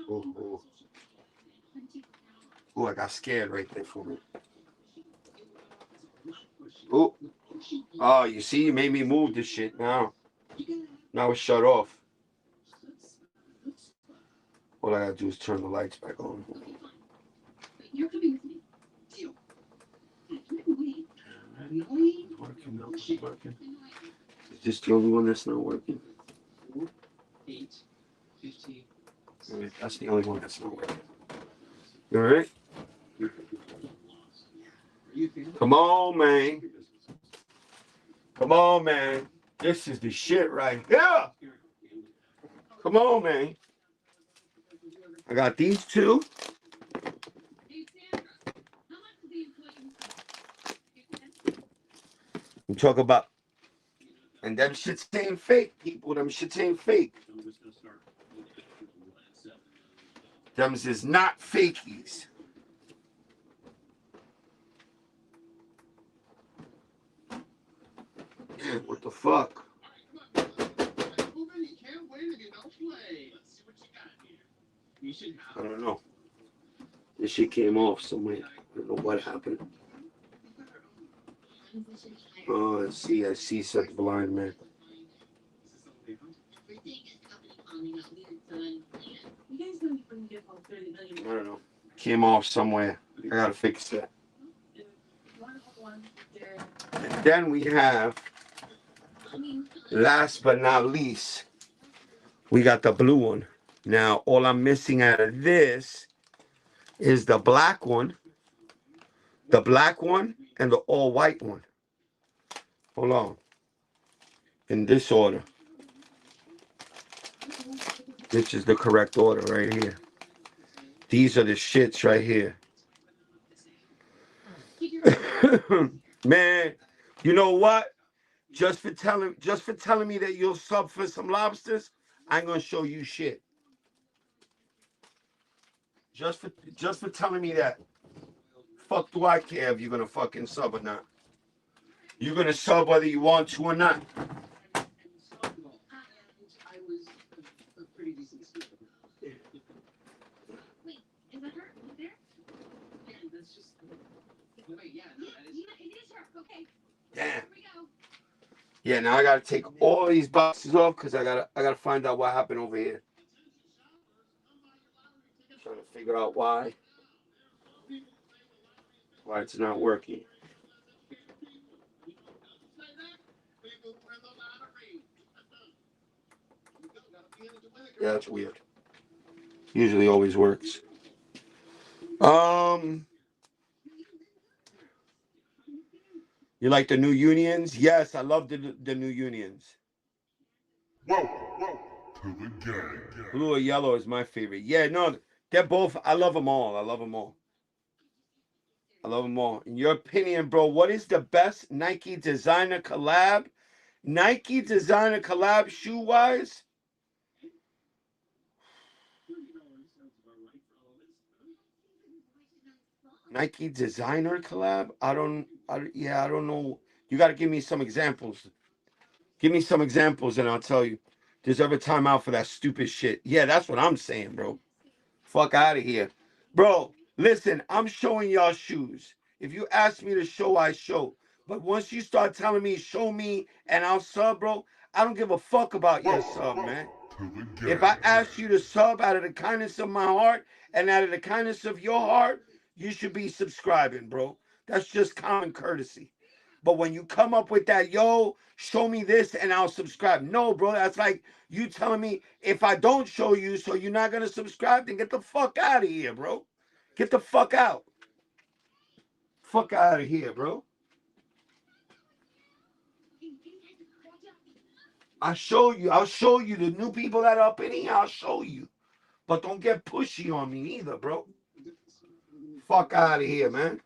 Ooh. Ooh, I got scared right there for me. Ooh. Oh, you see, you made me move this shit now. Now it's shut off. All I gotta do is turn the lights back on. Working, no, it's working. Is this the only one that's not working? That's the only one that's not working. All right. Come on, man. Come on, man. This is the shit right here. Come on, man. I got these two. We talk about, and them shits ain't fake, people. Them shits ain't fake. Them is not fakies. What the fuck? I don't know. This shit came off somewhere. I don't know what happened. Oh, I see such blind man. I don't know. Came off somewhere. I gotta fix that. And then we have, last but not least, we got the blue one. Now, all I'm missing out of this is the black one, and the all white one. Hold on. In this order. Which is the correct order right here. These are the shits right here. Man, you know what? Just for telling me that you'll sub for some lobsters, I ain't gonna show you shit. Just for telling me that. Fuck do I care if you're gonna fucking sub or not. You're gonna sub whether you want to or not. Damn. Yeah, now I gotta take all these boxes off because I gotta find out what happened over here. Trying to figure out why it's not working. Yeah, that's weird. Usually always works. You like the new unions? Yes, I love the new unions. Welcome to the gang. Blue or yellow is my favorite. Yeah, no, they're both. I love them all. I love them all. In your opinion, bro, what is the best Nike designer collab? Nike designer collab shoe-wise? Nike designer collab? I don't know. You got to give me some examples. Give me some examples and I'll tell you. There's ever time out for that stupid shit. Yeah, that's what I'm saying, bro. Fuck out of here. Bro, listen, I'm showing y'all shoes. If you ask me to show, I show. But once you start telling me, show me, and I'll sub, bro, I don't give a fuck about your sub, man. If I ask you to sub out of the kindness of my heart and out of the kindness of your heart, you should be subscribing, bro. That's just common courtesy. But when you come up with that, yo, show me this and I'll subscribe. No, bro, that's like you telling me if I don't show you, so you're not going to subscribe, then get the fuck out of here, bro. Get the fuck out. Fuck out of here, bro. I'll show you the new people that are up in here. I'll show you. But don't get pushy on me either, bro. Fuck out of here, man.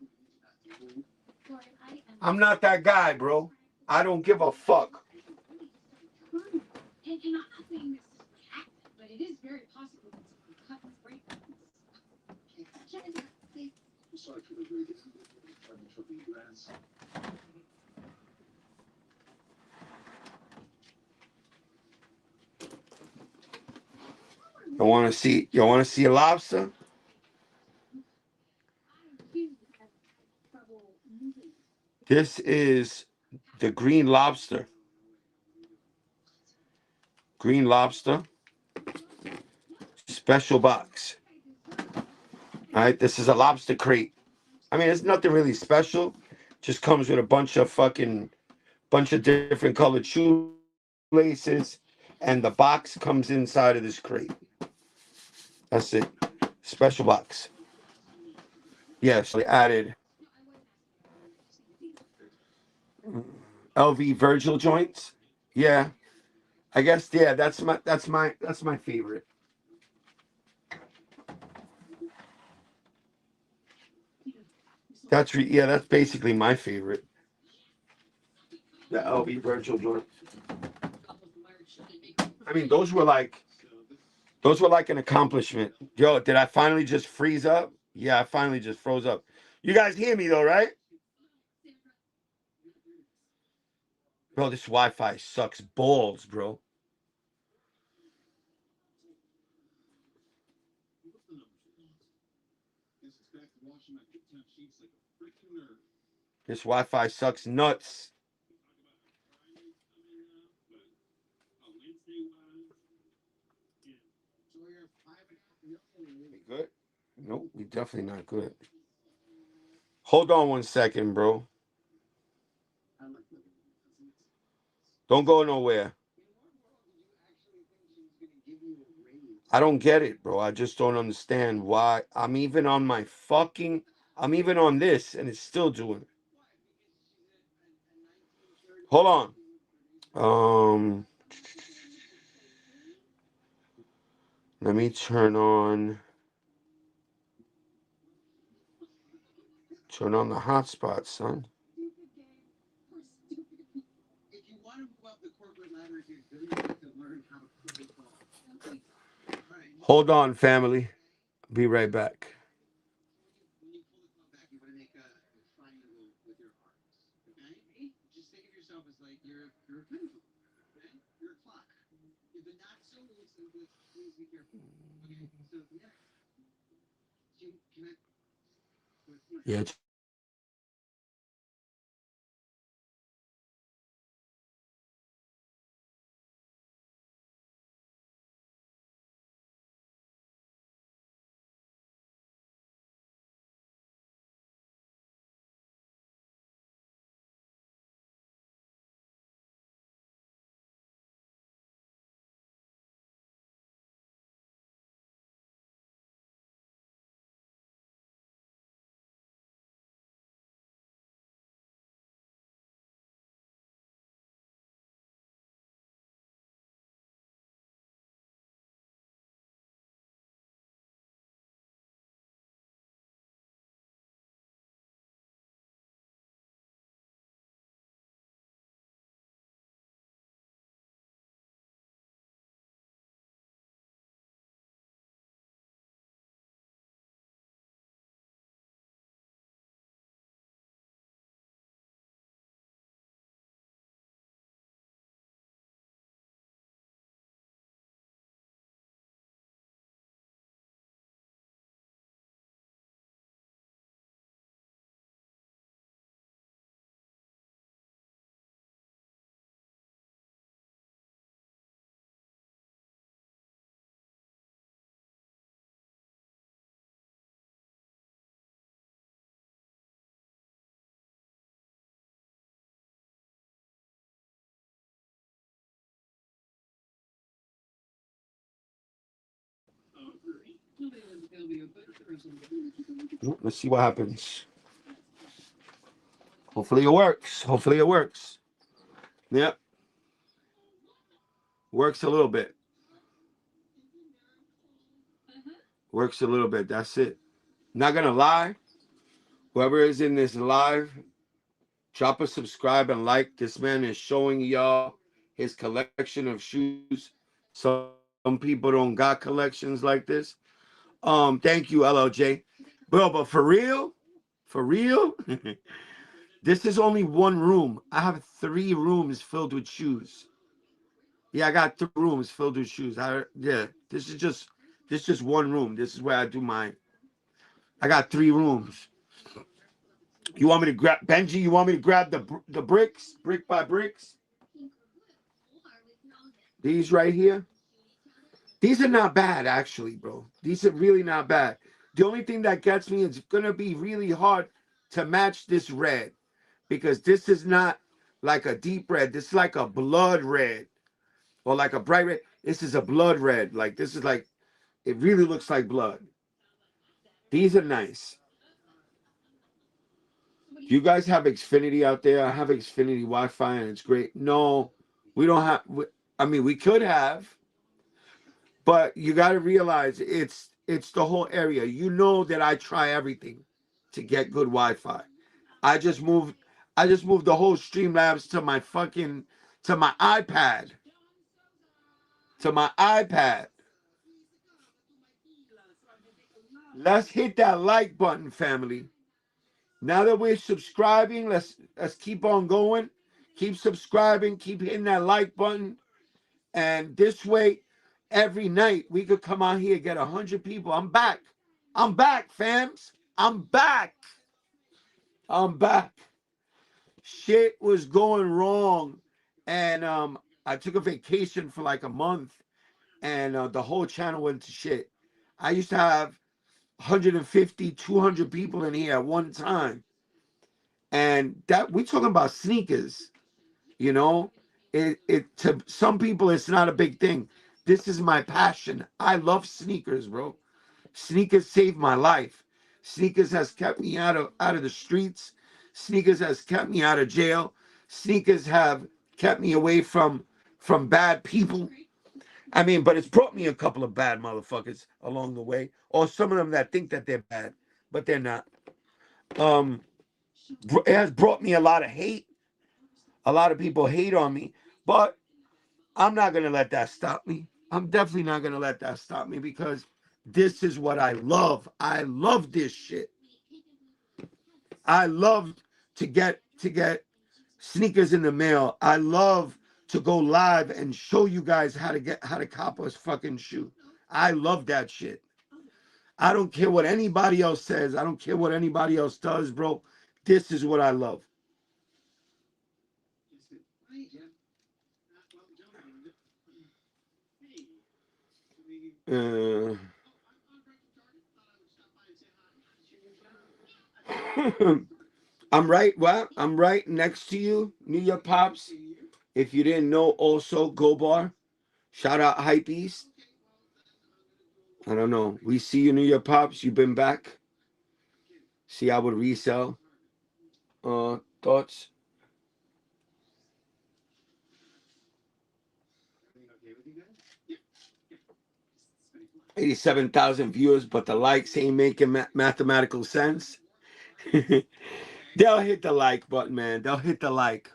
I'm not that guy, bro. I don't give a fuck. And I'm not saying this is what happened, but it is very possible that someone cut the break. You want to see? You want to see a lobster? This is the green lobster. Green lobster. Special box. All right, this is a lobster crate. I mean, it's nothing really special. Just comes with a bunch of different colored shoelaces, and the box comes inside of this crate. That's it. Special box. Yes, they added LV Virgil joints. Yeah, I guess. Yeah, that's my favorite. That's basically my favorite. The LV Virgil joints. I mean, those were like an accomplishment. Yo, did I finally just freeze up? Yeah, I finally just froze up. You guys hear me though, right? Bro, this Wi-Fi sucks balls, bro. This Wi-Fi sucks nuts. We good? Nope, we definitely not good. Hold on 1 second, bro. Don't go nowhere. I don't get it, bro. I just don't understand why. I'm even on this, and it's still doing it. Hold on. Let me turn on the hotspot, son. Hold on, family. Be right back. Yeah. Let's see what happens. Hopefully it works. Yep. Works a little bit. That's it. Not gonna lie. Whoever is in this live, drop a subscribe and like. This man is showing y'all his collection of shoes. Some people don't got collections like this. Thank you, LLJ. Bro, but for real, this is only one room. I have 3 rooms filled with shoes. Yeah, I got 3 rooms filled with shoes. This is just one room. This is where I do my. I got 3 rooms. You want me to grab Benji? You want me to grab the bricks, brick by bricks? These right here. These are not bad, actually, bro. These are really not bad. The only thing that gets me is gonna be really hard to match this red, because this is not like a deep red. This is like a blood red, or like a bright red. This is a blood red. Like this is like, it really looks like blood. These are nice. You guys have Xfinity out there? I have Xfinity Wi-Fi and it's great. No, we don't have. I mean, we could have, but you got to realize it's the whole area. You know that I try everything to get good Wi-Fi. I just moved the whole Streamlabs to my iPad. To my iPad. Let's hit that like button, family. Now that we're subscribing, let's keep on going. Keep subscribing, keep hitting that like button. And this way, every night we could come out here and get 100 people. I'm back. I'm back, fams. I'm back. I'm back. Shit was going wrong. And I took a vacation for like a month. And the whole channel went to shit. I used to have 150, 200 people in here at one time. And that we're talking about sneakers, you know, it to some people, it's not a big thing. This is my passion. I love sneakers, bro. Sneakers saved my life. Sneakers has kept me out of the streets. Sneakers has kept me out of jail. Sneakers have kept me away from bad people. I mean, but it's brought me a couple of bad motherfuckers along the way, or some of them that think that they're bad, but they're not. It has brought me a lot of hate. A lot of people hate on me, but I'm not going to let that stop me. I'm definitely not going to let that stop me, because this is what I love. I love this shit. I love to get sneakers in the mail. I love to go live and show you guys how to cop a fucking shoe. I love that shit. I don't care what anybody else says. I don't care what anybody else does, bro. This is what I love. I'm right. Well, I'm right next to you, New York Pops. If you didn't know, also Go Bar. Shout out Hype East. I don't know. We see you, New York Pops. You've been back. See, I would resell. Thoughts? $87,000 viewers, but the likes ain't making mathematical sense. They'll hit the like button, man. They'll hit the like.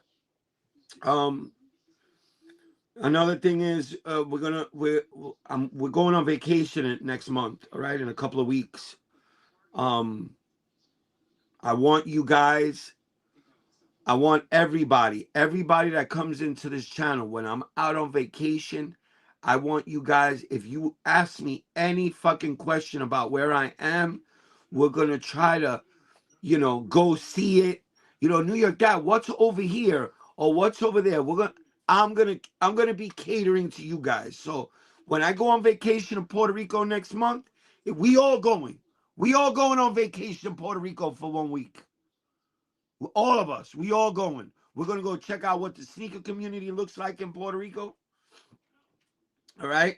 Another thing is we're going on vacation next month, all right, in a couple of weeks. I want you guys, I want everybody that comes into this channel when I'm out on vacation, I want you guys, if you ask me any fucking question about where I am, we're gonna try to, go see it. New York Dad, what's over here or what's over there? I'm gonna be catering to you guys. So when I go on vacation in Puerto Rico next month, we all going on vacation in Puerto Rico for 1 week. All of us, we all going. We're gonna go check out what the sneaker community looks like in Puerto Rico. All right,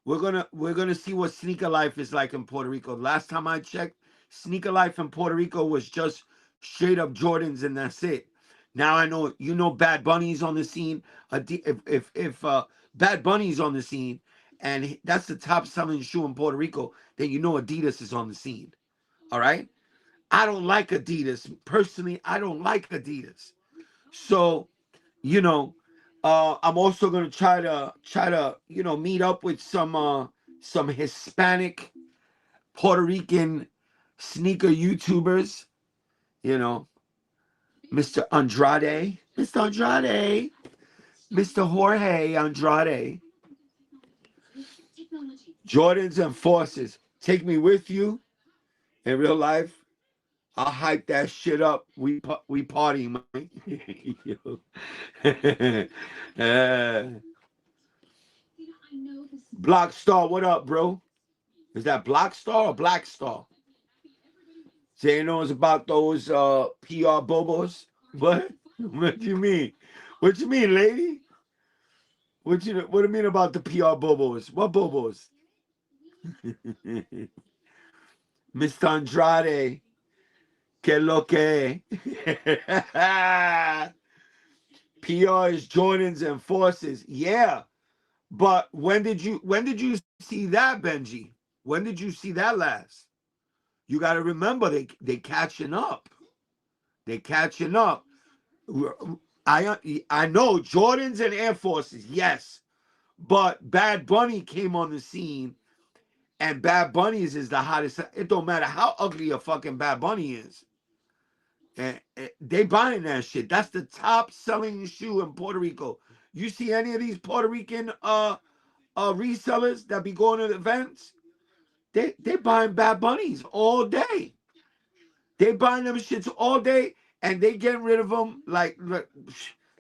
we're gonna see what sneaker life is like in Puerto Rico. Last time I checked, sneaker life in Puerto Rico was just straight up Jordans and that's it. Now I know, Bad Bunny's on the scene. If Bad Bunny's on the scene, and that's the top selling shoe in Puerto Rico, then Adidas is on the scene. All right. I don't like Adidas personally. I don't like Adidas. So, I'm also gonna try to meet up with some Hispanic Puerto Rican sneaker YouTubers, you know, Mr. Andrade, Mr. Jorge Andrade. Jordans and Forces. Take me with you in real life. I'll hype that shit up. We party, man. Block Star, what up, bro? Is that Block Star or Black Star? Jay knows about those PR bobos. What? What do you mean? What you mean, lady? What do you mean about the PR bobos? What bobos? Mr. Andrade. Que lo que? PR is Jordans and Forces. Yeah. But when did you see that, Benji? When did you see that last? You got to remember they catching up. They catching up. I know Jordans and Air Forces, yes. But Bad Bunny came on the scene, and Bad Bunny's is the hottest. It don't matter how ugly a fucking Bad Bunny is. And they buying that shit. That's the top selling shoe in Puerto Rico. You see any of these Puerto Rican resellers that be going to events? They buying Bad Bunnies all day. They buying them shits all day, and they getting rid of them like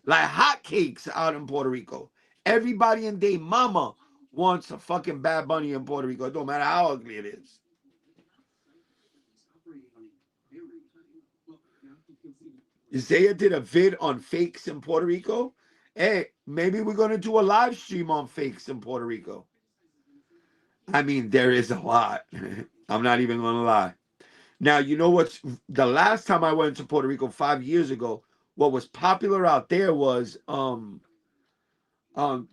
hotcakes out in Puerto Rico. Everybody and their mama wants a fucking Bad Bunny in Puerto Rico. It don't matter how ugly it is. Isaiah did a vid on fakes in Puerto Rico. Hey, maybe we're going to do a live stream on fakes in Puerto Rico. I mean, there is a lot. I'm not even going to lie. Now, you know what's the last time I went to Puerto Rico 5 years ago, what was popular out there was white on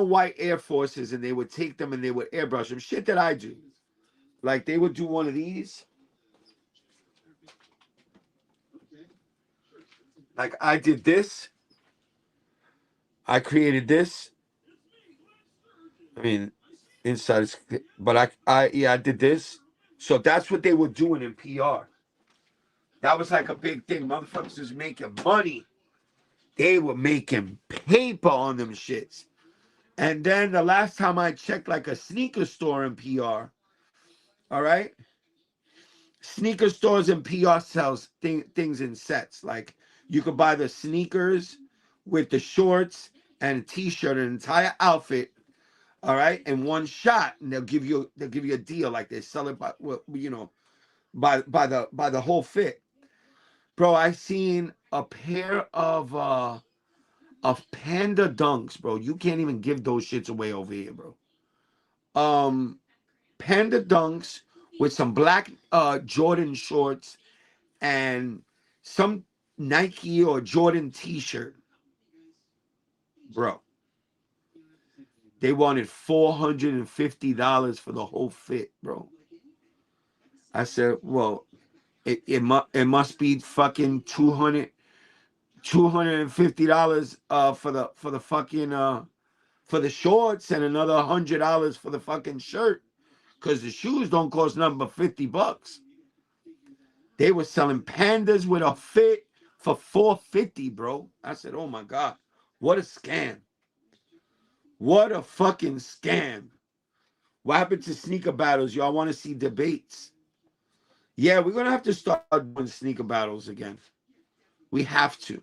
white Air Forces, and they would take them and they would airbrush them. Shit that I do. Like they would do one of these. Like I did this. I created this. I mean, inside is, but I did this. So that's what they were doing in PR. That was like a big thing. Motherfuckers was making money. They were making paper on them shits. And then the last time I checked like a sneaker store in PR, all right? Sneaker stores and PR sells things in sets. Like you could buy the sneakers with the shorts and a t-shirt, an entire outfit, all right, in one shot, and they'll give you a deal. Like they sell it by by the whole fit. Bro, I seen a pair of Panda Dunks, bro. You can't even give those shits away over here, bro. Panda Dunks with some black Jordan shorts and some Nike or Jordan t-shirt. Bro. They wanted $450 for the whole fit, bro. I said, well, it must be fucking $250 for the fucking for the shorts and another $100 for the fucking shirt, because the shoes don't cost nothing but $50. They were selling Pandas with a fit for $450, bro. I said, oh my God, what a scam. What a fucking scam. What happened to sneaker battles? Y'all want to see debates? Yeah, we're going to have to start doing sneaker battles again. We have to.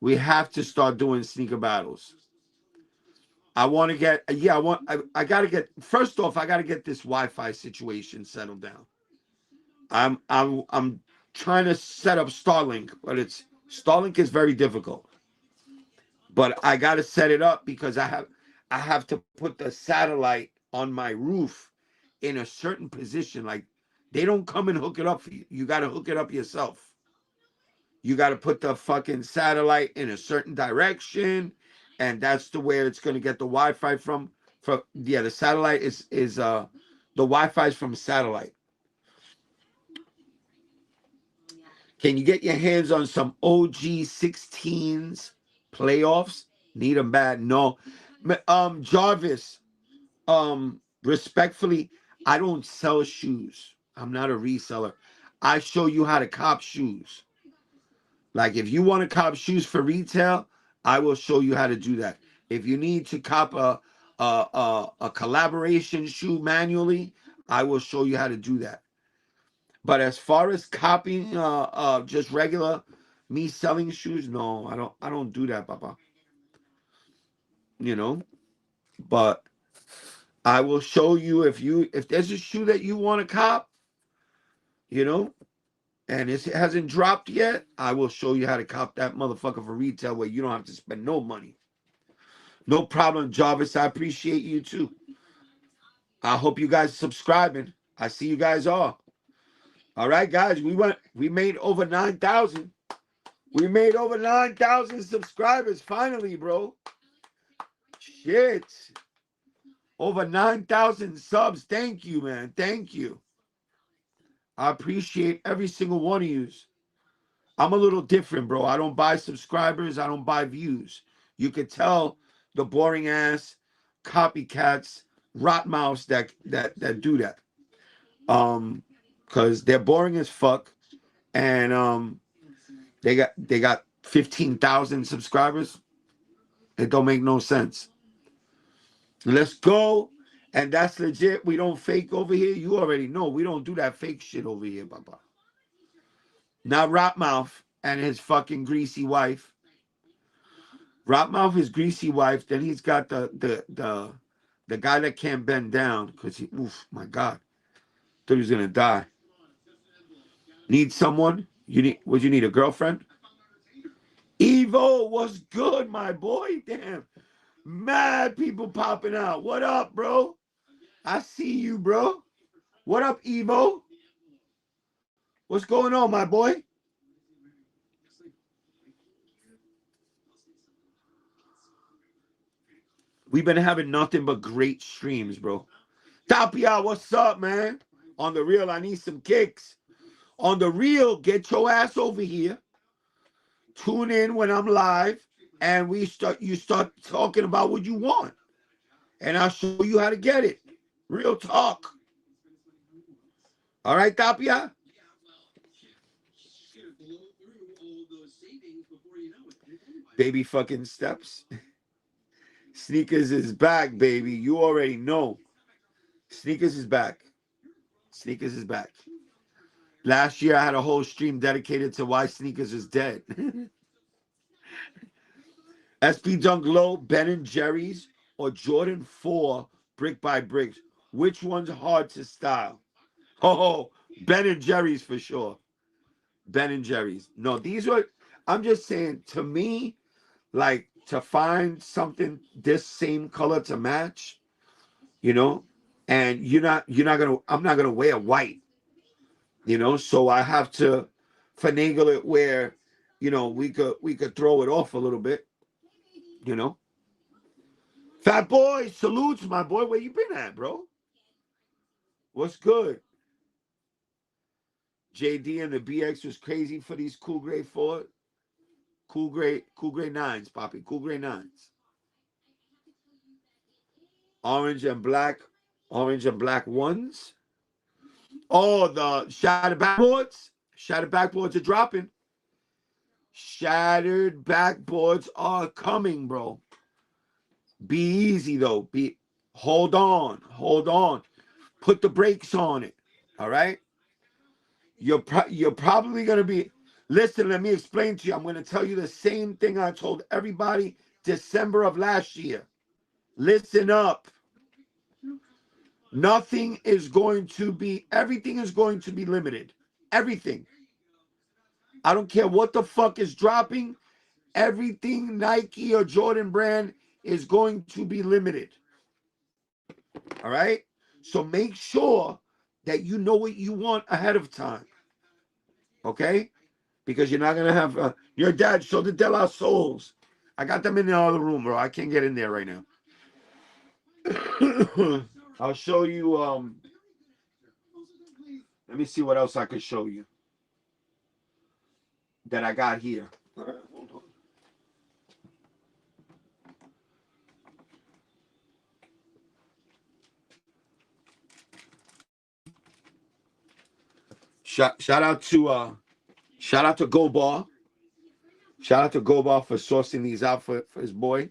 We have to start doing sneaker battles. I want to get, I got to get, first off, I got to get this Wi-Fi situation settled down. I'm trying to set up Starlink, but Starlink is very difficult. But I got to set it up because I have to put the satellite on my roof in a certain position. Like they don't come and hook it up for you. You got to hook it up yourself. You got to put the fucking satellite in a certain direction, and that's the where it's going to get the Wi-Fi from. The satellite is the Wi-Fi is from satellite. Can you get your hands on some OG 16s playoffs? Need them bad? No. Jarvis, respectfully, I don't sell shoes. I'm not a reseller. I show you how to cop shoes. Like if you want to cop shoes for retail, I will show you how to do that. If you need to cop a collaboration shoe manually, I will show you how to do that. But as far as copying just regular me selling shoes, no, I don't do that, Papa. You know, but I will show you if there's a shoe that you want to cop, you know, and it hasn't dropped yet, I will show you how to cop that motherfucker for retail where you don't have to spend no money. No problem, Jarvis. I appreciate you too. I hope you guys are subscribing. I see you guys are. All right, guys. We made over 9,000. We made over 9,000 subscribers finally, bro. Shit. Over 9,000 subs. Thank you, man. Thank you. I appreciate every single one of you. I'm a little different, bro. I don't buy subscribers. I don't buy views. You could tell the boring ass copycats, rot mouths that do that. Because they're boring as fuck. And they got 15,000 subscribers. It don't make no sense. Let's go. And that's legit. We don't fake over here. You already know. We don't do that fake shit over here, Papa. Now Rotmouth and his fucking greasy wife. Rotmouth, his greasy wife. Then he's got the guy that can't bend down because he, oof, my God. Thought he was gonna die. Need someone? Would you need a girlfriend? Evo, what's good, my boy? Damn. Mad people popping out. What up, bro? I see you, bro. What up, Evo? What's going on, my boy? We've been having nothing but great streams, bro. Tapia, what's up, man? On the real, I need some kicks. On the real, get your ass over here. Tune in when I'm live, and you start talking about what you want. And I'll show you how to get it. Real talk. All right, Tapia? Baby fucking steps. Sneakers is back, baby. You already know. Sneakers is back. Sneakers is back. Last year, I had a whole stream dedicated to why sneakers is dead. SB Dunk Low, Ben & Jerry's, or Jordan 4 Brick by Bricks. Which one's hard to style? Oh, Ben & Jerry's for sure. Ben & Jerry's. No, these are, I'm just saying, to me, like, to find something this same color to match, you know, and I'm not gonna wear white, you know, so I have to finagle it where, you know, we could throw it off a little bit, you know. Fat boy, salutes, my boy. Where you been at, bro? What's good? JD and the BX was crazy for these cool gray 4. Cool gray 9s, Poppy. Cool gray 9s. Orange and black ones. Oh, the shattered backboards. Shattered backboards are dropping. Shattered backboards are coming, bro. Be easy though. Hold on. Put the brakes on it. All right. You're probably gonna be. Listen, let me explain to you. I'm gonna tell you the same thing I told everybody December of last year. Listen up. Everything is going to be limited. Everything. I don't care what the fuck is dropping. Everything Nike or Jordan brand is going to be limited. All right? So make sure that you know what you want ahead of time. Okay? Because you're not going to have... your dad, show the De La Souls. I got them in the other room, bro. I can't get in there right now. I'll show you... let me see what else I could show you that I got here. All right, hold on. Shout out to Go Bar. Shout out to Go Bar for sourcing these out for his boy.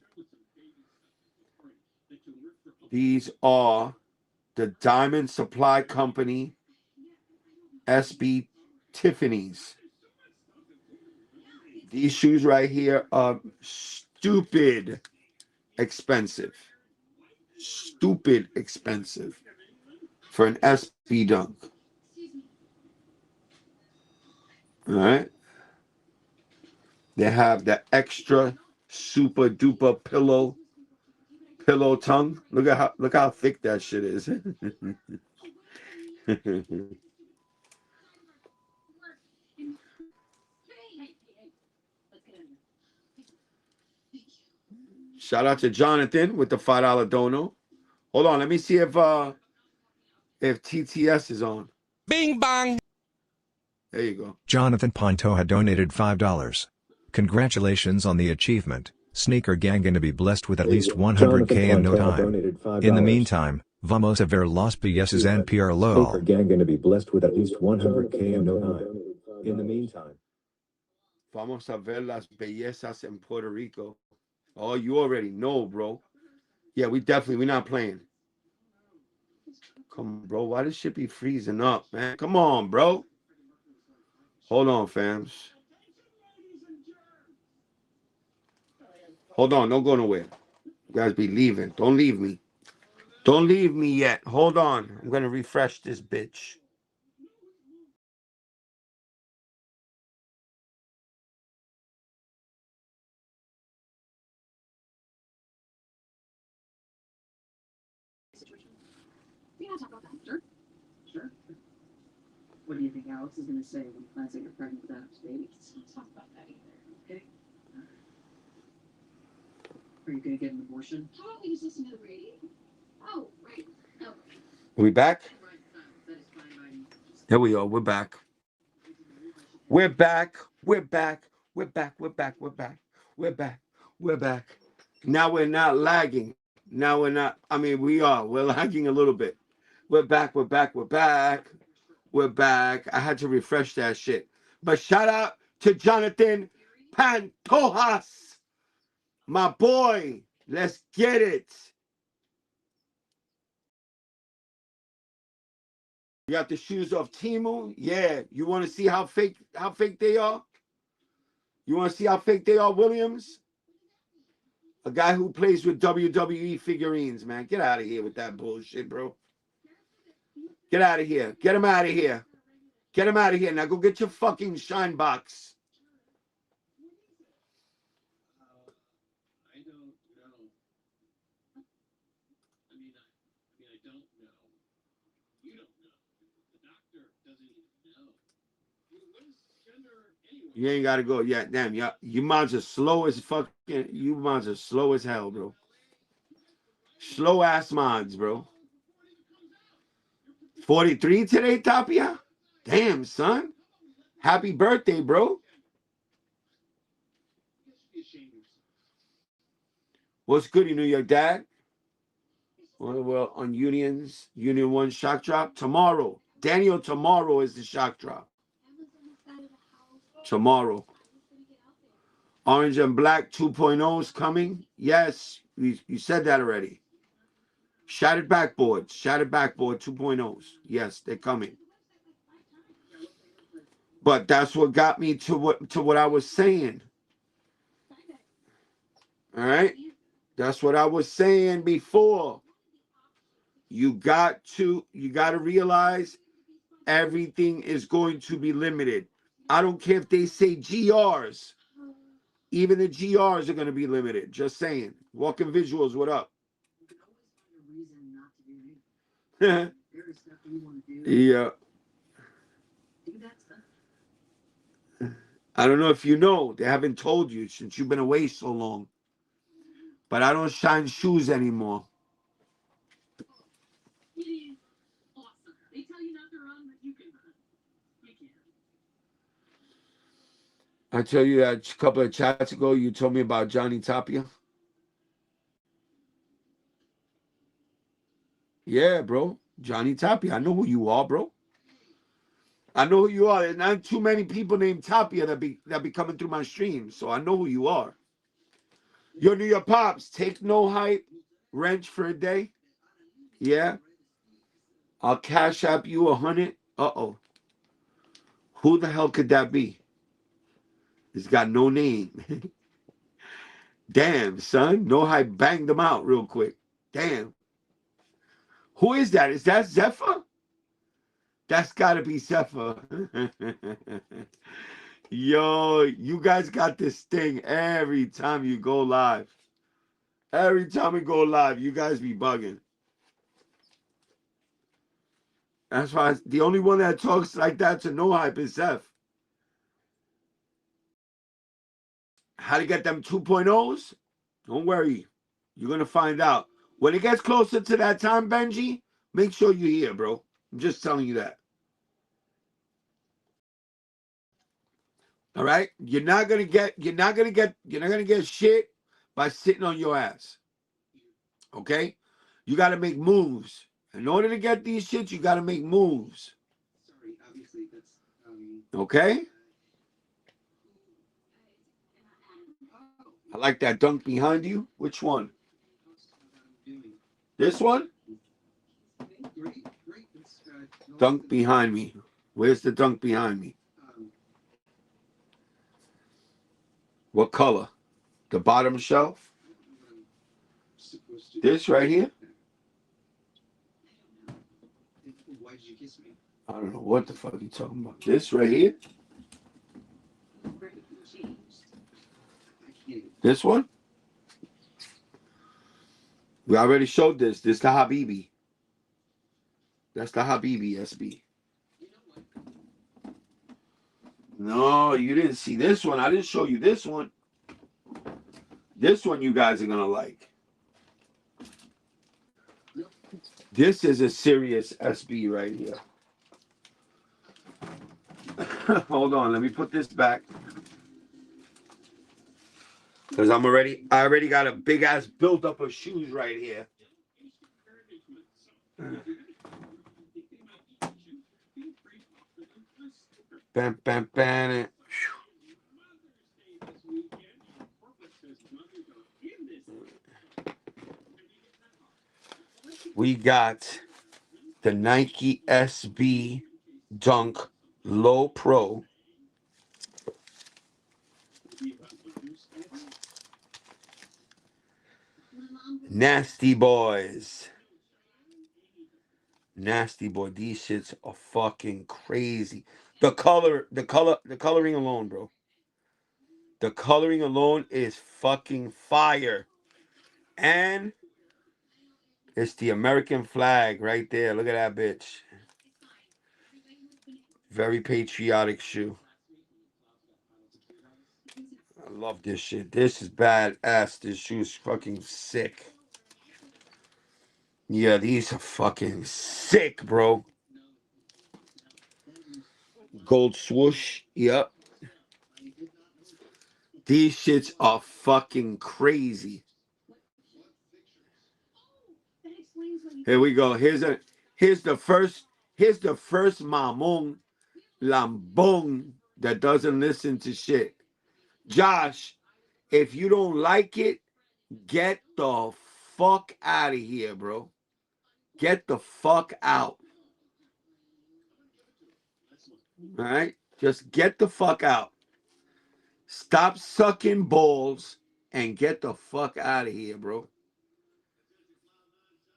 These are the Diamond Supply Company SB Tiffany's. These shoes right here are stupid expensive. Stupid expensive for an SB Dunk. All right. They have the extra super duper pillow tongue. Look how thick that shit is. Shout out to Jonathan with the $5 dono. Hold on, let me see if TTS is on. Bing bang. There you go. Jonathan Ponto had donated $5. Congratulations on the achievement. Sneaker Gang gonna be blessed with at least 100K in no time. In the meantime, vamos a ver las bellezas en PR lol. Sneaker Gang gonna be blessed with at least 100K in no time. In the meantime, vamos a ver las bellezas en Puerto Rico. Oh, you already know, bro. Yeah, we're not playing. Come on, bro. Why does shit be freezing up, man? Come on, bro. Hold on, fams. Hold on, don't go nowhere. You guys be leaving. Don't leave me. Don't leave me yet. Hold on. I'm gonna refresh this bitch. We gotta talk about that. Sure. Sure. What do you think Alex is gonna say when he finds out you're pregnant without his baby? Let's not talk about that either. Okay? Are you gonna get an abortion? How about we just listen to the radio? Oh, right. Oh. We back? There we are. We're back. We're back. We're back. We're back. We're back. We're back. We're back. We're back. Now we're not lagging. Now we're not. I mean, we are. We're lagging a little bit. We're back. We're back. We're back. We're back. I had to refresh that shit. But shout out to Jonathan Pantojas. My boy. Let's get it. You got the shoes off Temu? Yeah. You want to see how fake they are? You want to see how fake they are, Williams? A guy who plays with WWE figurines, man. Get out of here with that bullshit, bro. Get out of here. Get him out of here. Get him out of here. Now go get your fucking shine box. I don't know. I mean, I don't know. You don't know. The doctor doesn't even know. What is gender anyway? You ain't got to go. Yeah, damn. Yeah, you moms are slow as fucking. You moms are slow as hell, bro. Slow ass mods, bro. 43 today, Tapia? Damn, son. Happy birthday, bro. What's good, New York Dad? Well, on Union 1 shock drop tomorrow. Daniel, tomorrow is the shock drop. Tomorrow. Orange and Black 2.0 is coming. Yes, you said that already. Shattered backboard 2.0s. Yes, they're coming. But that's what got me to what I was saying. All right? That's what I was saying before. You got to realize everything is going to be limited. I don't care if they say GRs. Even the GRs are going to be limited. Just saying. Walking visuals, what up? Yeah. I don't know if you know. They haven't told you since you've been away so long. But I don't shine shoes anymore. I tell you that a couple of chats ago, you told me about Johnny Tapia. Yeah, bro. Johnny Tapia. I know who you are, bro. I know who you are. There's not too many people named Tapia that be coming through my stream, so I know who you are. Yo, New York Pops, take no hype wrench for a day. Yeah. I'll cash app you 100. Uh-oh. Who the hell could that be? It's got no name. Damn, son. No hype banged them out real quick. Damn. Who is that? Is that Zephyr? That's got to be Zephyr. Yo, you guys got this thing every time you go live. Every time we go live, you guys be bugging. That's why the only one that talks like that to no hype is Zeph. How to get them 2.0s? Don't worry. You're going to find out. When it gets closer to that time, Benji, make sure you're here, bro. I'm just telling you that. All right? You're not gonna get shit by sitting on your ass. Okay? You gotta make moves. In order to get these shits, you gotta make moves. Okay? I like that dunk behind you. Which one? This one? Dunk behind me. Where's the dunk behind me? What color? The bottom shelf? This right here? I don't know what the fuck you talking about. This right here? This one? We already showed this. This the Habibi. That's the Habibi SB. No, you didn't see this one. I didn't show you this one. This one you guys are going to like. This is a serious SB right here. Hold on. Let me put this back. Because I already got a big ass buildup of shoes right here. Bam, bam, bam. We got the Nike SB Dunk Low Pro. Nasty boys. Nasty boy. These shits are fucking crazy. The coloring alone, bro. The coloring alone is fucking fire. And it's the American flag right there. Look at that bitch. Very patriotic shoe. I love this shit. This is badass. This shoe is fucking sick. Yeah, these are fucking sick, bro. Gold swoosh. Yep. These shits are fucking crazy. Here we go. Here's the first mamon lambong that doesn't listen to shit. Josh, if you don't like it, get the fuck out of here, bro. Get the fuck out. All right? Just get the fuck out. Stop sucking balls and get the fuck out of here, bro.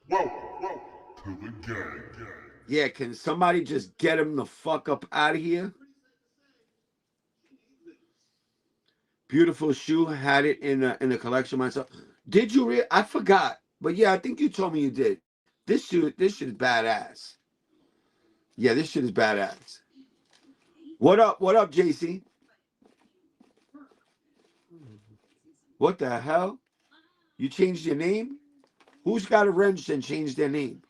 Whoa, to the gang. Yeah, can somebody just get him the fuck up out of here? Beautiful shoe. Had it in the collection myself. Did you I forgot. But yeah, I think you told me you did. This shit is badass. Yeah, this shit is badass. What up, JC? What the hell? You changed your name? Who's got a wrench and changed their name?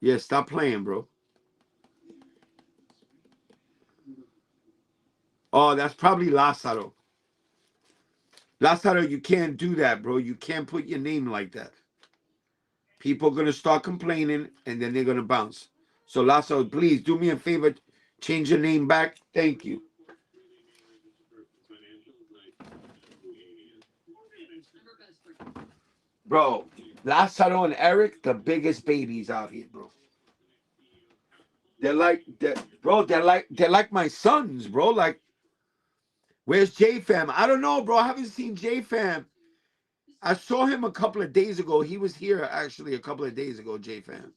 Yeah, stop playing, bro. Oh, that's probably Lázaro. Lázaro, you can't do that, bro. You can't put your name like that. People are going to start complaining, and then they're going to bounce. So Lasso, please do me a favor, change your name back. Thank you. Bro, Lazaro and Eric, the biggest babies out here, bro. They're like my sons, bro. Like, where's J-Fam? I don't know, bro. I haven't seen J-Fam. I saw him a couple of days ago. He was here actually a couple of days ago, J-Fam.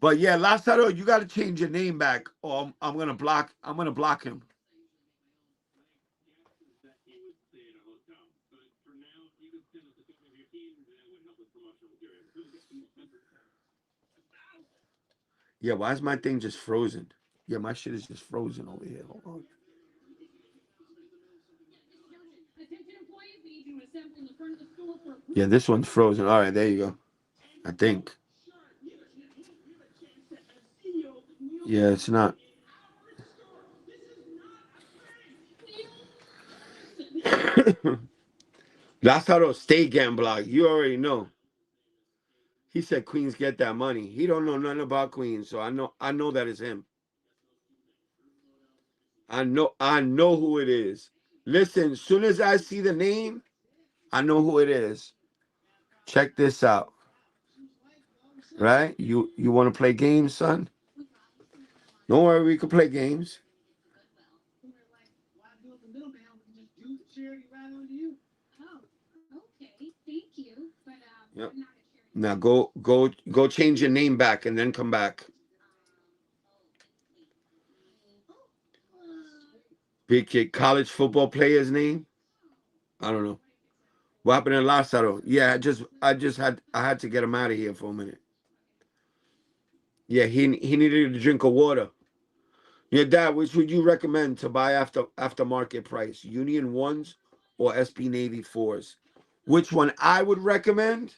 But yeah, Lazaro, you got to change your name back, or I'm gonna block him. Yeah, why is my thing just frozen? Yeah, my shit is just frozen over here. Hold on. Yeah, this one's frozen. All right, there you go. I think. Yeah, it's not. That's how those stay gambler. You already know. He said Queens get that money. He don't know nothing about Queens, so I know that it's him. I know who it is. Listen, as soon as I see the name, I know who it is. Check this out. Right? You want to play games, son? Don't worry, we can play games. Yep. Now go change your name back and then come back. Big kid, college football player's name? I don't know. What happened in Lazaro? Yeah, I had to get him out of here for a minute. Yeah, he needed a drink of water. Your dad, which would you recommend to buy after market price? Union 1s or SB Navy 4s? Which one I would recommend?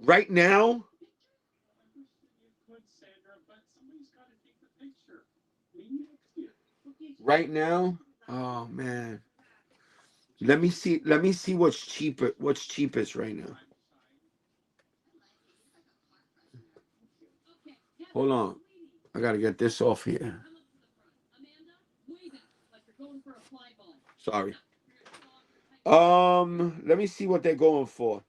Right now? Right now? Oh man. Let me see what's cheapest right now. Hold on. I gotta get this off here. Sorry. Let me see what they're going for.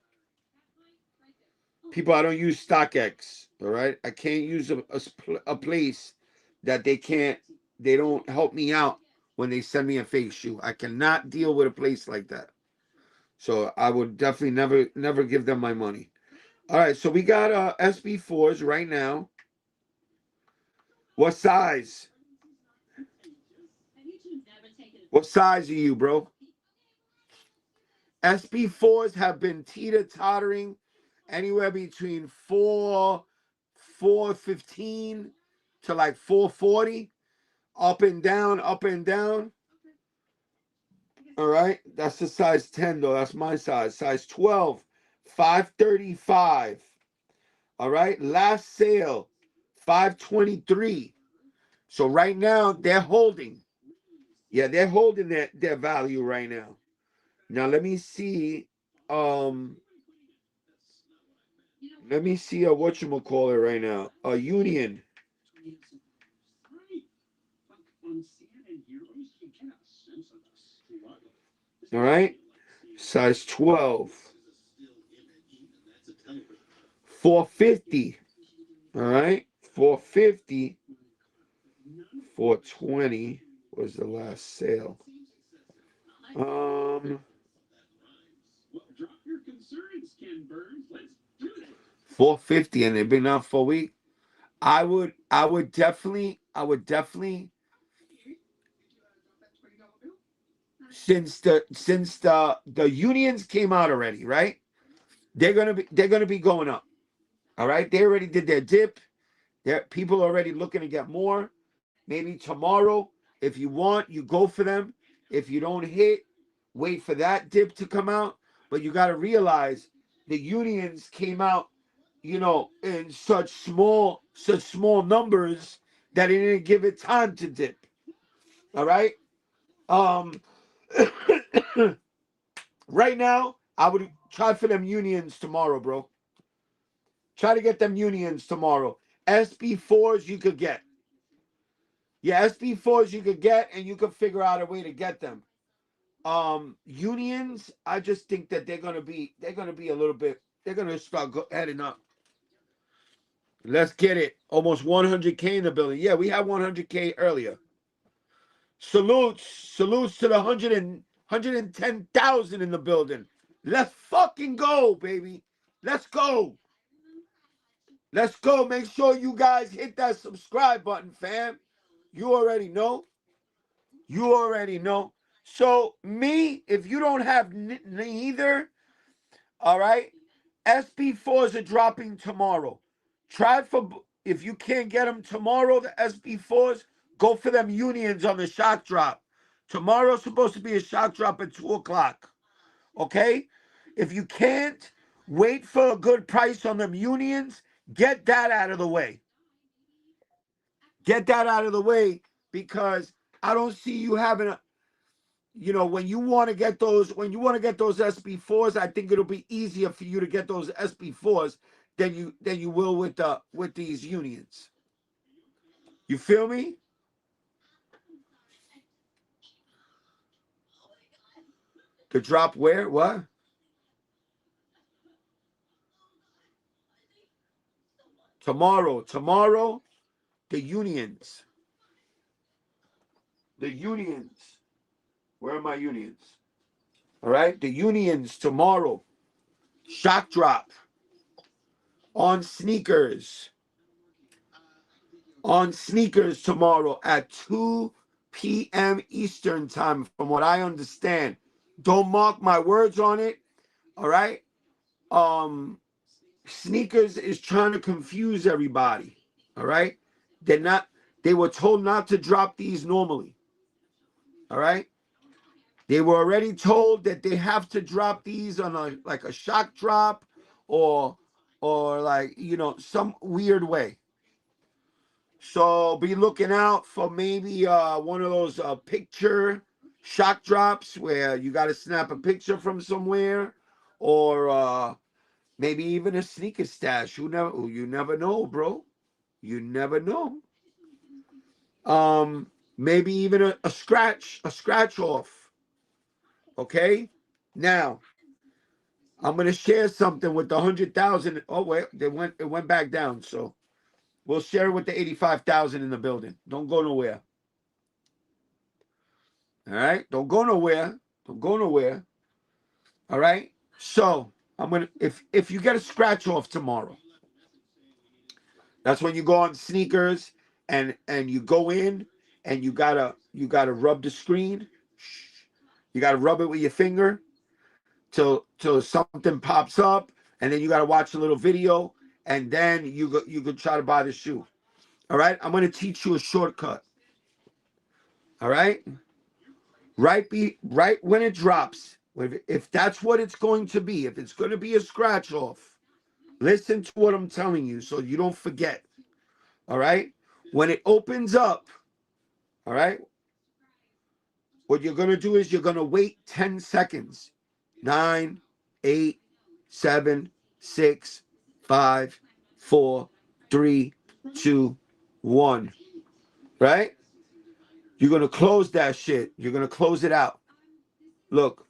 People, I don't use StockX. All right, I can't use a place that they don't help me out when they send me a fake shoe. I cannot deal with a place like that. So I would definitely never give them my money. All right, so we got SB4s right now. What size? What size are you, bro? SB4s have been teeter-tottering anywhere between 415 to like 440. Up and down, up and down. All right, that's the size 10 though. That's my size. Size 12, 535. All right, last sale, 523. So right now they're holding. Yeah, they're holding their value right now. Now let me see. Let me see a whatchamacallit right now. A Union. All right, size 12, 450. All right, 450, 420 was the last sale. 450, and they've been out for a week. I would definitely since the unions came out already, right? They're gonna be going up. All right, they already did their dip. People are already looking to get more. Maybe tomorrow, if you want, you go for them. If you don't hit, wait for that dip to come out. But you got to realize the unions came out, in such small numbers that it didn't give it time to dip. All right. Right now, I would try for them unions tomorrow, bro. Try to get them unions tomorrow. SB4s you could get. Yeah, SB4s you could get, and you could figure out a way to get them. Unions, I just think that they're gonna be a little bit. They're gonna start heading up. Let's get it. Almost 100K in the building. Yeah, we had 100K earlier. Salutes to the 110,000 in the building. Let's fucking go, baby. Let's go. Let's go. Make sure you guys hit that subscribe button, fam. You already know. You already know. So me, if you don't have neither, all right, SB4s are dropping tomorrow. Try for, if you can't get them tomorrow, the SB4s, go for them unions on the shock drop. Tomorrow's supposed to be a shock drop at 2 o'clock. Okay? If you can't, wait for a good price on them unions. Get that out of the way. Get that out of the way, because I don't see you having a, you know, when you want to get those SB4s, I think it'll be easier for you to get those SB4s than you will with these unions. You feel me? To drop where? What? Tomorrow, the unions. The unions. Where are my unions? All right, the unions tomorrow. Shock drop on sneakers. On sneakers tomorrow at 2 p.m. Eastern time, from what I understand. Don't mark my words on it. All right. Sneakers is trying to confuse everybody. All right. They were told not to drop these normally. All right. They were already told that they have to drop these on a shock drop or like, you know, some weird way. So be looking out for maybe one of those picture shock drops where you got to snap a picture from somewhere, or maybe even a sneaker stash. You never know, bro. You never know. Maybe even a scratch off. Okay, now I'm gonna share something with the 100,000. Oh wait, it went back down. So we'll share it with the 85,000 in the building. Don't go nowhere. All right, don't go nowhere. Don't go nowhere. All right. So I'm gonna, if you get a scratch off tomorrow, that's when you go on sneakers and you go in and you gotta rub the screen. You gotta rub it with your finger till something pops up, and then you gotta watch a little video, and then you could try to buy the shoe. All right, I'm gonna teach you a shortcut. All right, right when it drops, if that's what it's going to be, if it's going to be a scratch off, listen to what I'm telling you so you don't forget. All right, when it opens up, all right, what you're gonna do is you're gonna wait 10 seconds. 9, 8, 7, 6, 5, 4, 3, 2, 1. Right? You're going to close that shit. You're going to close it out. Look.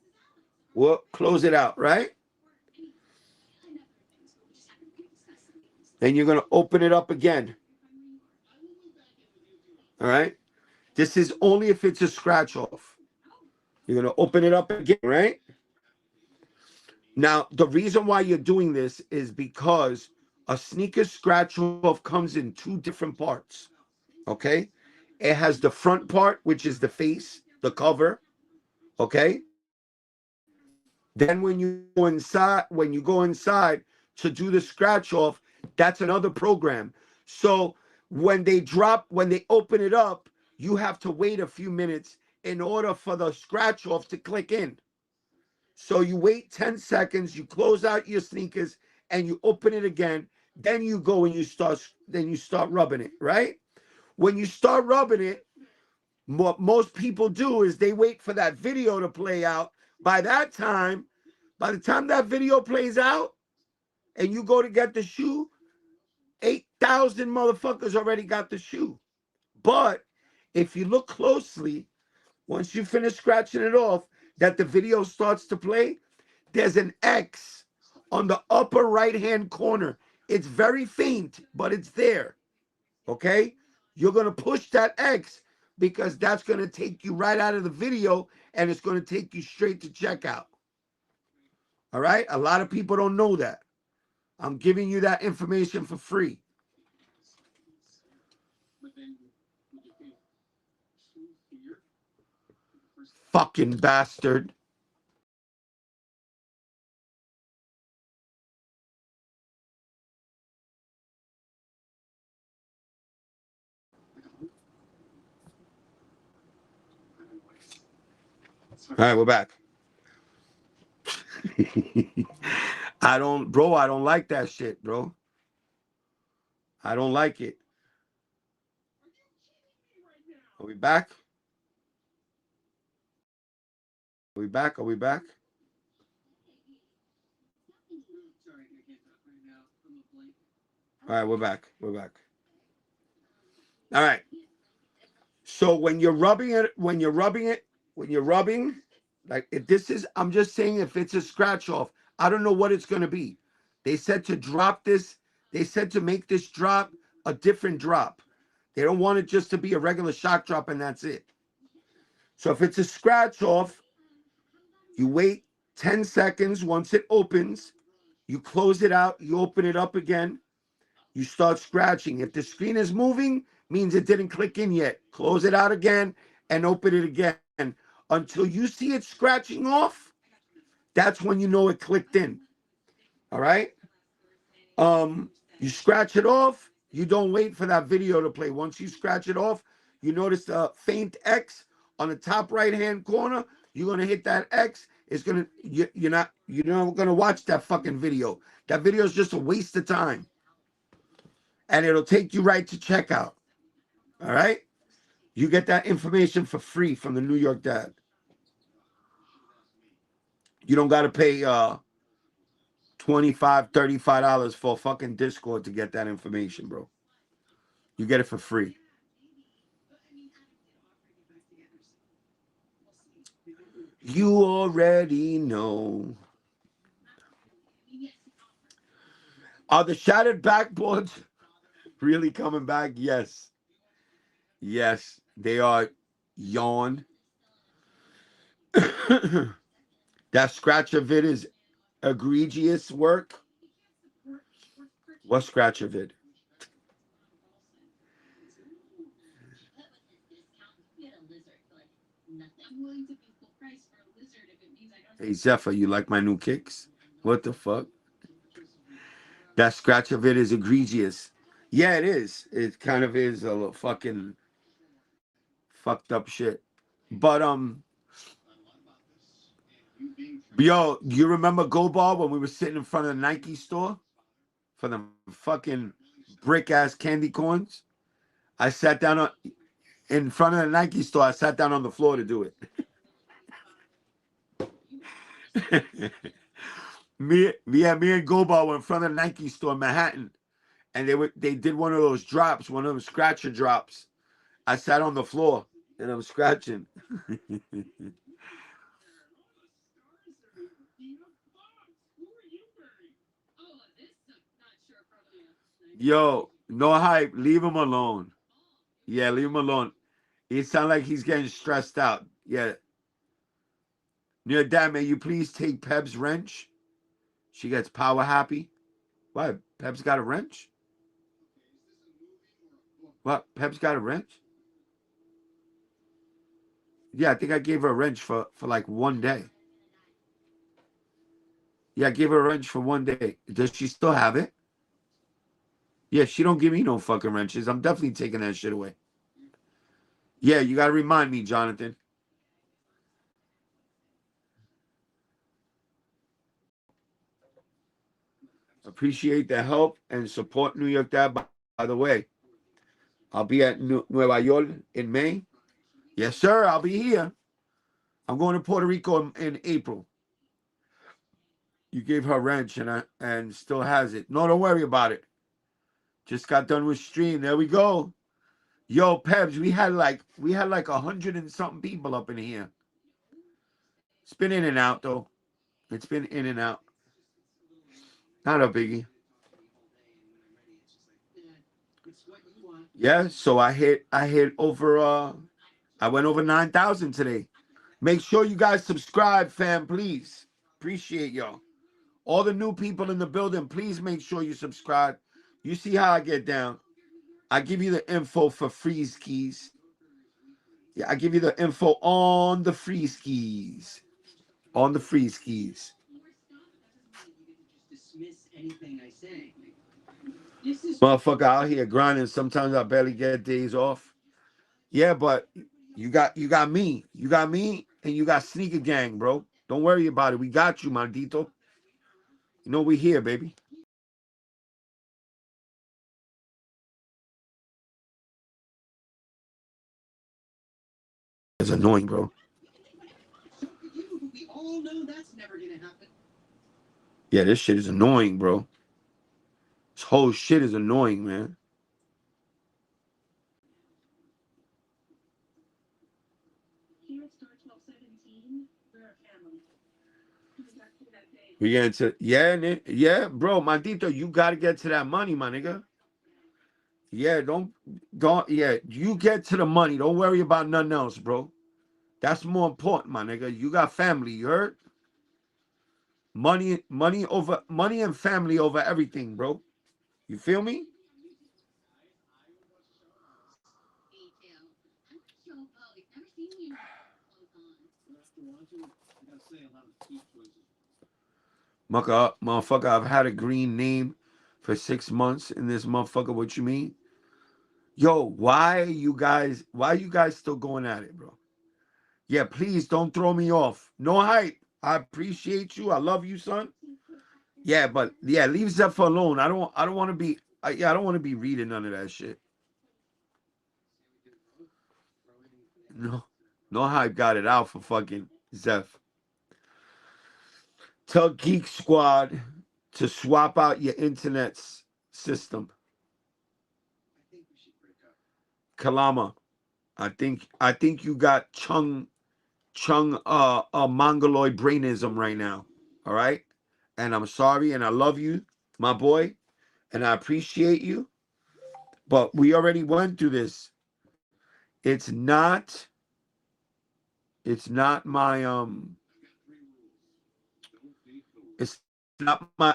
Well, close it out, right? Then you're going to open it up again. All right? This is only if it's a scratch off. You're going to open it up again, right? Now, the reason why you're doing this is because a sneaker scratch off comes in 2 different parts. Okay? It has the front part, which is the face, the cover. Okay? Then when you go inside to do the scratch off, that's another program. So when they open it up, you have to wait a few minutes in order for the scratch off to click in. So you wait 10 seconds, you close out your sneakers, and you open it again. Then you go and you start rubbing it, right? When you start rubbing it, what most people do is they wait for that video to play out. By that time, By the time that video plays out and you go to get the shoe, 8,000 motherfuckers already got the shoe. But if you look closely, once you finish scratching it off, that the video starts to play, there's an X on the upper right-hand corner. It's very faint, but it's there. Okay? You're going to push that X because that's going to take you right out of the video and it's going to take you straight to checkout. All right? A lot of people don't know that. I'm giving you that information for free. Fucking bastard. All right, we're back. I don't like that shit, bro. I don't like it. Are we back? Are we back? Are we back? All right, we're back. We're back. All right. So when you're rubbing it, like if this is, I'm just saying if it's a scratch off, I don't know what it's going to be. They said to drop this. They said to make this drop a different drop. They don't want it just to be a regular shock drop and that's it. So if it's a scratch off, you wait 10 seconds. Once it opens, you close it out. You open it up again. You start scratching. If the screen is moving, means it didn't click in yet. Close it out again and open it again. Until you see it scratching off, that's when you know it clicked in. All right? You scratch it off. You don't wait for that video to play. Once you scratch it off, you notice the faint X on the top right-hand corner. You're gonna hit that X. It's gonna you're not gonna watch that fucking video. That video is just a waste of time. And it'll take you right to checkout. All right? You get that information for free from the New York Dad. You don't got to pay $25, $35 for a fucking Discord to get that information, bro. You get it for free. You already know. Are the shattered backboards really coming back? Yes. Yes, they are. Yawn. That scratcher vid is egregious work. What scratcher vid? Hey Zephyr, you like my new kicks? What the fuck? That scratcher vid is egregious. Yeah, it is. It kind of is a little fucking fucked up shit. But yo, you remember Go Ball when we were sitting in front of the Nike store for the fucking brick ass candy corns? I sat down in front of the Nike store. I sat down on the floor to do it. me and Go Ball were in front of the Nike store in Manhattan, and they did one of those drops, one of them scratcher drops. I sat on the floor and I'm scratching. Yo, no hype. Leave him alone. Yeah, leave him alone. It sounds like he's getting stressed out. Yeah. Near Dad, may you please take Peb's wrench? She gets power happy. Why? Peb's got a wrench? What? Peb's got a wrench? Yeah, I think I gave her a wrench for like one day. Yeah, I gave her a wrench for one day. Does she still have it? Yeah, she don't give me no fucking wrenches. I'm definitely taking that shit away. Yeah, you got to remind me, Jonathan. Appreciate the help and support New York Dad. By the way, I'll be at Nueva York in May. Yes, sir. I'll be here. I'm going to Puerto Rico in April. You gave her wrench and still has it. No, don't worry about it. Just got done with stream. There we go. Yo, Pebs, we had like 100 and something people up in here. It's been in and out though. It's been in and out. Not a biggie. Yeah, so I hit over I went over 9,000 today. Make sure you guys subscribe, fam, please. Appreciate y'all. All the new people in the building, please make sure you subscribe. You see how I get down. I give you the info for free skis. Yeah, I give you the info on the free skis. On the free skis. Motherfucker out here grinding. Sometimes I barely get days off. Yeah, but you got me. You got me and you got Sneaker Gang, bro. Don't worry about it. We got you, Maldito. You know we here, baby. It's annoying, bro. We all know that's never gonna happen. Yeah, this shit is annoying, bro. This whole shit is annoying, man. Here at Star 1217, we're a family. We get into yeah, bro, Maldito, you gotta get to that money, my nigga. Yeah, don't yeah, you get to the money. Don't worry about nothing else, bro. That's more important, my nigga. You got family, you heard? Money and family over everything, bro. You feel me? Motherfucker, I've had a green name for 6 months in this motherfucker. What you mean? Yo, why are you guys still going at it, bro? Yeah, please don't throw me off. No hype. I appreciate you. I love you, son. Yeah, but yeah, leave Zephyr alone. I don't want to be I don't want to be reading none of that shit. No hype got it out for fucking Zeph. Tell Geek Squad to swap out your internet system. Kalama, I think you got chung mongoloid brainism right now. All right? And I'm sorry and I love you, my boy, and I appreciate you. But we already went through this. It's not my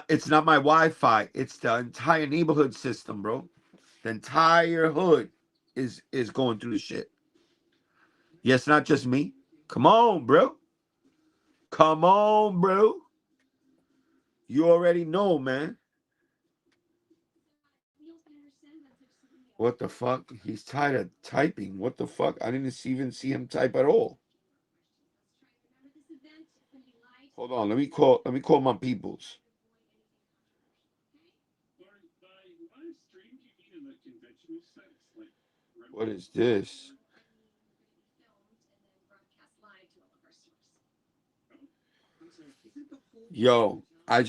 it's not my Wi-Fi. It's the entire neighborhood system, bro. The entire hood is going through the shit. Yes, not just me. Come on, bro. Come on, bro. You already know, man. What the fuck? He's tired of typing. What the fuck? I didn't even see him type at all. Hold on. Let me call my peoples. What is this? Yo, I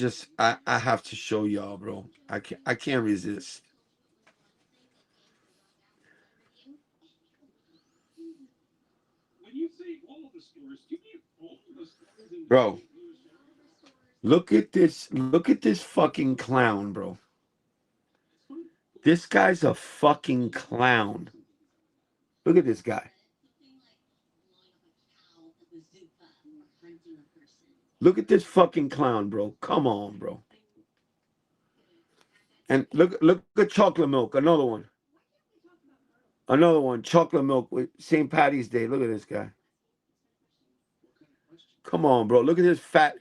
have to show y'all, bro. I can't resist. Bro, look at this fucking clown, bro. This guy's a fucking clown. Look at this guy. Look at this fucking clown, bro. Come on, bro. And look at chocolate milk. Another one. Another one. Chocolate milk with St. Patty's Day. Look at this guy. Come on, bro. Look at this fat.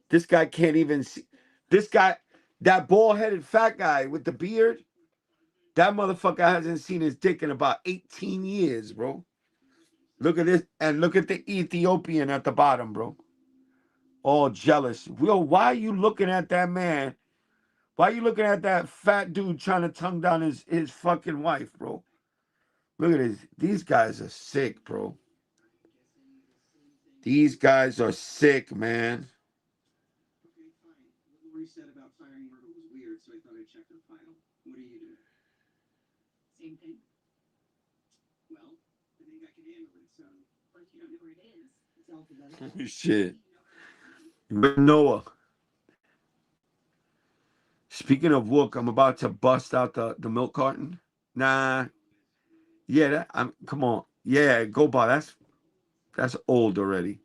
This guy can't even see. This guy, that bald-headed fat guy with the beard, that motherfucker hasn't seen his dick in about 18 years, bro. Look at this. And look at the Ethiopian at the bottom, bro. All jealous. Will, why are you looking at that man? Why are you looking at that fat dude trying to tongue down his fucking wife, bro? Look at this. These guys are sick, bro. These guys are sick, man. Same thing. Well, I think I can handle it, so. But you don't know where it is. It's alphabetical. Shit. Noah. Speaking of Wook, I'm about to bust out the milk carton. Nah. Yeah, come on. Yeah, go by. That's old already.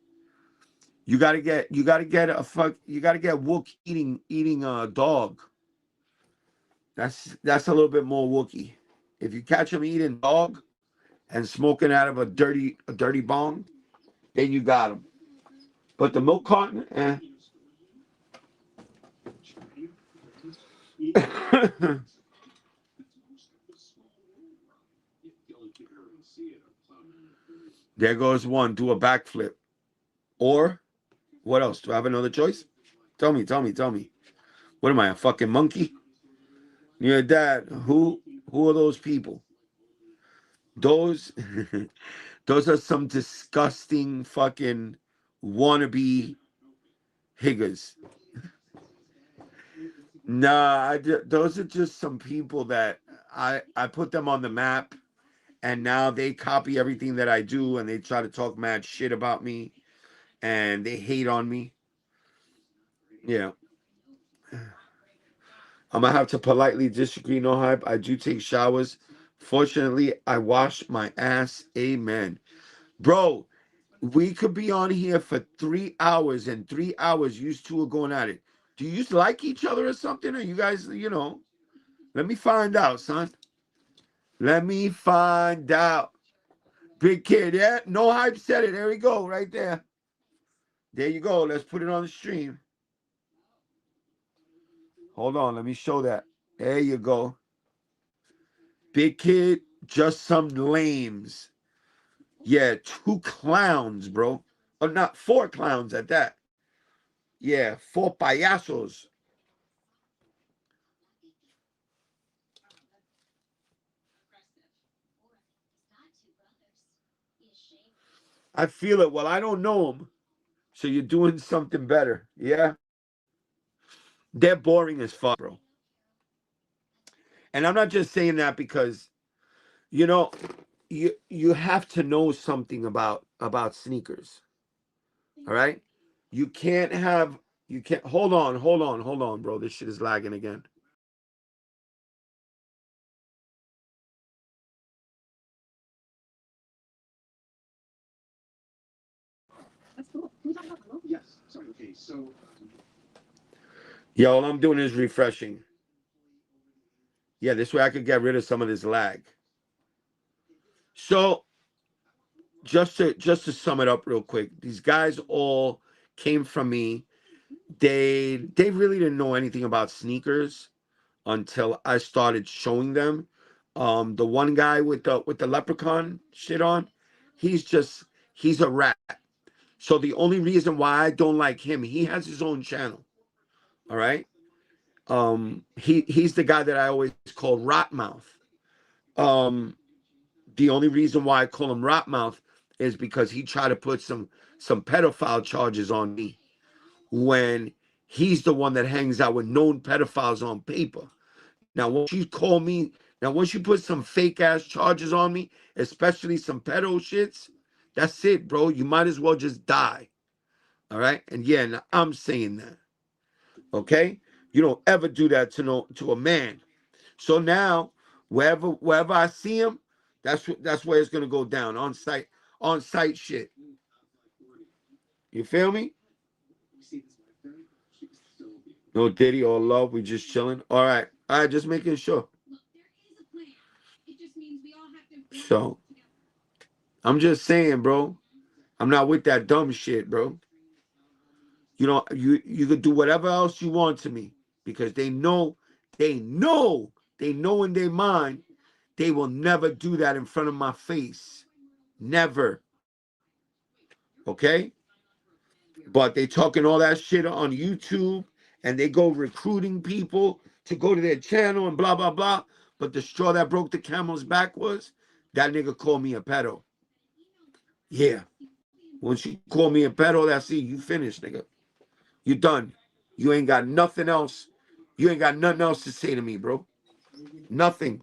You gotta get Wook eating a dog. That's a little bit more Wookie. If you catch him eating dog and smoking out of a dirty bong, then you got him. But the milk carton, eh. There goes one. Do a backflip. Or what else? Do I have another choice? Tell me. What am I, a fucking monkey? Your dad. Who are those people? Those are some disgusting fucking wannabe higgers. Nah, those are just some people that I put them on the map, and now they copy everything that I do, and they try to talk mad shit about me, and they hate on me. Yeah. I'm gonna have to politely disagree, no hype. I do take showers. Fortunately, I wash my ass. Amen. Bro, we could be on here for 3 hours, and 3 hours you two are going at it. Do you like each other or something? Or you guys, let me find out, son. Let me find out. Big kid, yeah? No hype said it. There we go, right there. There you go. Let's put it on the stream. Hold on, let me show that. There you go. Big kid, just some lames. Yeah, 2 clowns, bro. Or not, 4 clowns at that. Yeah, 4 payasos. I feel it. Well, I don't know them. So you're doing something better. Yeah? They're boring as fuck, bro. And I'm not just saying that because, you have to know something about sneakers. All right? You can't hold on, bro. This shit is lagging again. That's cool. Can we talk about the Yes. Sorry. Okay. So. Yeah, all I'm doing is refreshing. Yeah, this way I could get rid of some of this lag. So, just to sum it up real quick, these guys all came from me. They really didn't know anything about sneakers until I started showing them. The one guy with the leprechaun shit on, he's a rat. So the only reason why I don't like him, he has his own channel. All right. He's the guy that I always call Rotmouth. The only reason why I call him Rotmouth is because he tried to put some pedophile charges on me when he's the one that hangs out with known pedophiles on paper. Now, once you put some fake ass charges on me, especially some pedo shits, that's it, bro. You might as well just die. All right. And yeah, now I'm saying that. Okay. You don't ever do that to a man. So now, wherever I see him, that's where it's gonna go down on site shit. You feel me? No Diddy or love, we just chilling. All right, just making sure. So, I'm just saying, bro. I'm not with that dumb shit, bro. You could do whatever else you want to me because they know in their mind they will never do that in front of my face. Never. Okay? But they talking all that shit on YouTube and they go recruiting people to go to their channel and blah, blah, blah. But the straw that broke the camel's back was that nigga called me a pedo. Yeah. Once you call me a pedo, that's it. You finished, nigga. You done. You ain't got nothing else. You ain't got nothing else to say to me, bro. Nothing.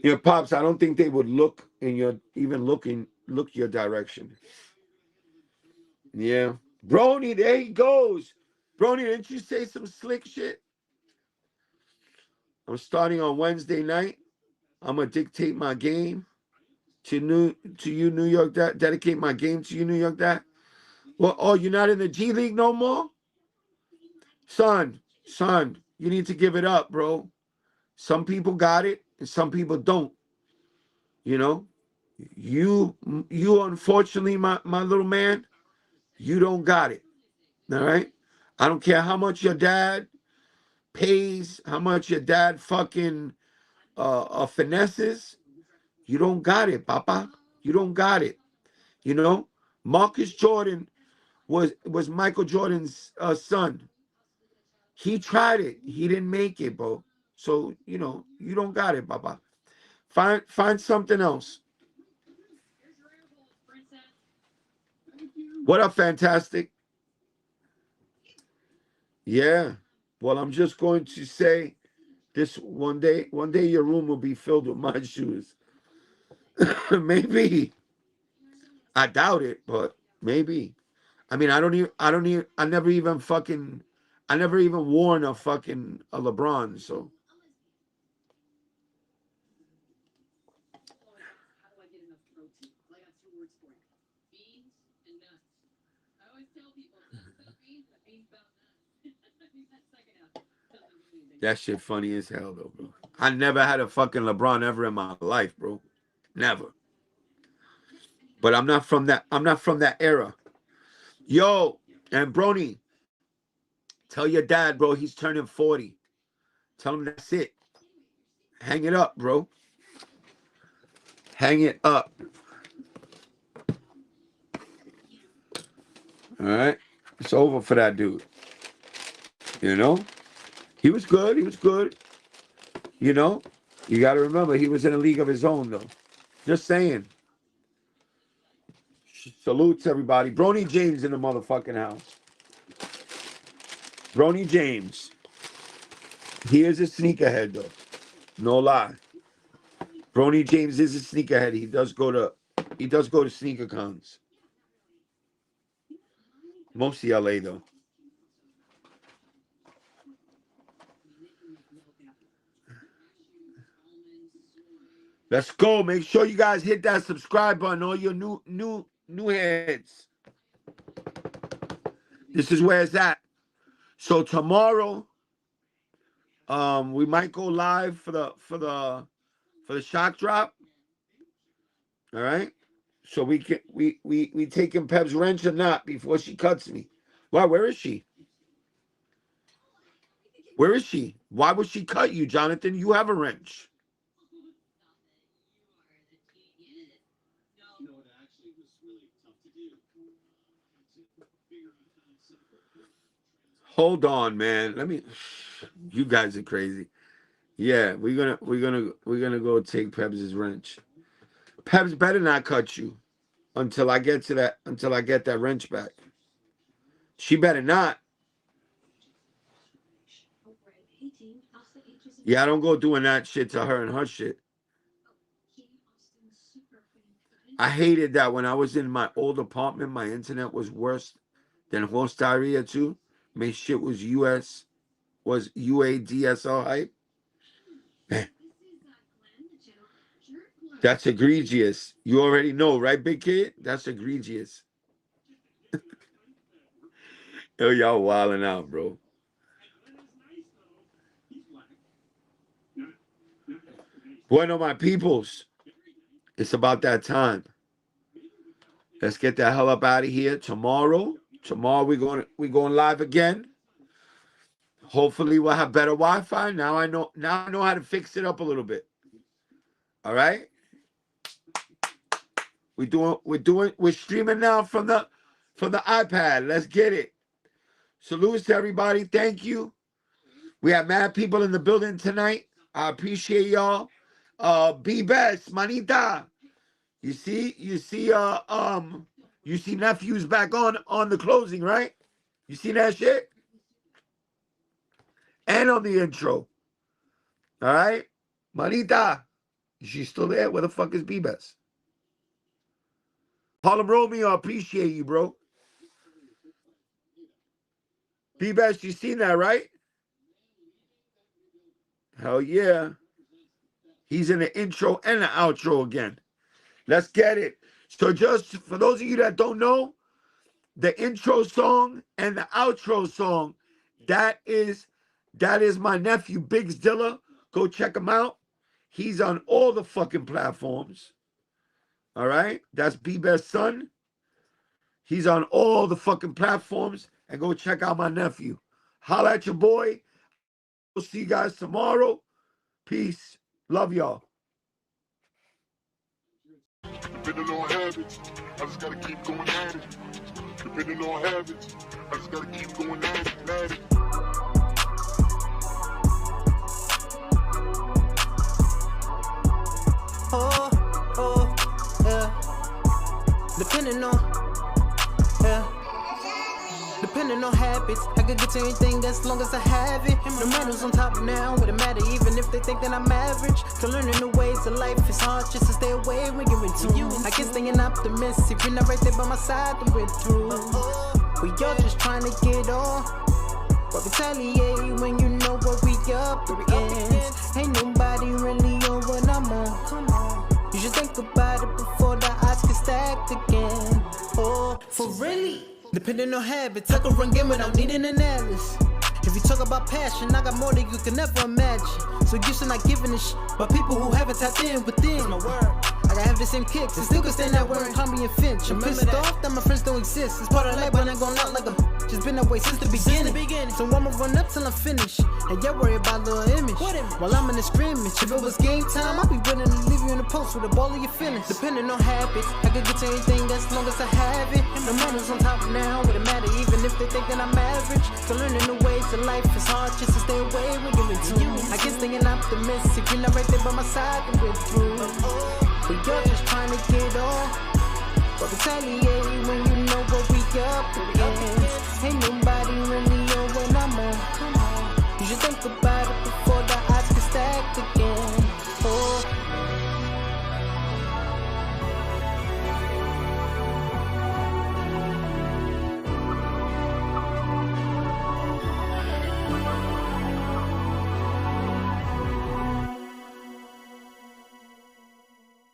Your pops, I don't think they would look in your look your direction. Yeah. Brony, there he goes. Brony, didn't you say some slick shit? I'm starting on Wednesday night. I'm gonna dictate my game to you, New York Dad. Dedicate my game to you, New York Dad. Well, oh, you're not in the G League no more? Son, you need to give it up, bro. Some people got it and some people don't. You know? You unfortunately, my little man, you don't got it. All right? I don't care how much your dad pays, how much your dad fucking finesses. You don't got it, papa. You don't got it. You know? Marcus Jordan was Michael Jordan's son. He tried it. He didn't make it, bro. So, you know, you don't got it, papa. Find something else. What up, fantastic? Yeah. Well, I'm just going to say this one day your room will be filled with my shoes. Maybe. I doubt it, but maybe. I mean, I never even worn a LeBron, so. That shit funny as hell, though, bro. I never had a fucking LeBron ever in my life, bro. Never. But I'm not from that era. Yo, and Brony, tell your dad, bro, he's turning 40. Tell him that's it. Hang it up, bro. Hang it up. All right? It's over for that dude. You know? He was good. He was good. You know? You got to remember, he was in a league of his own, though. Just saying. Salutes, everybody. Brony James in the motherfucking house. Brony James. He is a sneakerhead, though. No lie. Brony James is a sneakerhead. He does go to sneaker cons. Mostly LA, though. Let's go. Make sure you guys hit that subscribe button, all your new heads. This is where it's at. So tomorrow, we might go live for the shock drop. All right. So we taking Peb's wrench or not before she cuts me. Why? Where is she? Where is she? Why would she cut you, Jonathan? You have a wrench. Hold on, man. You guys are crazy. Yeah, we're gonna go take Peb's wrench. Peb's better not cut you until I get that wrench back. She better not. Yeah, I don't go doing that shit to her and her shit. I hated that when I was in my old apartment, my internet was worse than host diarrhea too. My shit was UADSL hype. That's egregious. You already know, right, big kid? That's egregious. Yo, y'all wilding out, bro. Bueno, my peoples. It's about that time. Let's get the hell up out of here. Tomorrow we're going live again. Hopefully we'll have better Wi-Fi. Now I know how to fix it up a little bit. All right? We're streaming now from the iPad. Let's get it. Salutes to everybody. Thank you. We have mad people in the building tonight. I appreciate y'all. Be best, manita. You see nephews back on the closing, right? You see that shit? And on the intro. All right? Manita. She's still there? Where the fuck is B-Best? Harlem Romeo, I appreciate you, bro. B-Best, you seen that, right? Hell yeah. He's in the intro and the outro again. Let's get it. So just for those of you that don't know, the intro song and the outro song, that is my nephew, Biggs Dilla. Go check him out. He's on all the fucking platforms. All right? That's B-Best's son. He's on all the fucking platforms. And go check out my nephew. Holla at your boy. We'll see you guys tomorrow. Peace. Love y'all. Depending on habits, I just gotta keep going at it. Depending on habits, I just gotta keep going at it. Depending on habits, I could get to anything as long as I have it. No matter who's on top now, wouldn't matter even if they think that I'm average. To learning new ways of life is hard just to stay away when you're in tune. I guess staying optimistic, you're not right there by my side, then we're through. We all just trying to get on, but retaliate when you know what we up against. Ain't nobody really on what I'm on. Come on, you should think about it before the odds get stacked again. Oh, for really? Depending on habits, I can run game without needing an atlas. If you talk about passion, I got more than you can never imagine. So you should not giving a shit about people who haven't tapped in within. My word, I gotta have the same kicks and still can stand that word. Call me a Finch. I'm pissed off that my friends don't exist. It's part of life, but I'm going out like a just been that way since the beginning. So I'ma run up till I'm finished. And y'all worry about little image while I'm in the scrimmage. If it was game time, I'd be willing to leave you in the post with a ball of your feelings. Depending on habits, I could get to anything as long as I have it. No matter who's on top now, wouldn't matter even if they think that I'm average. So learning new ways of life is hard just to stay away when you're in tune. I guess staying optimistic, you're not right there by my side, then we're through. We all just trying to get on, but retaliate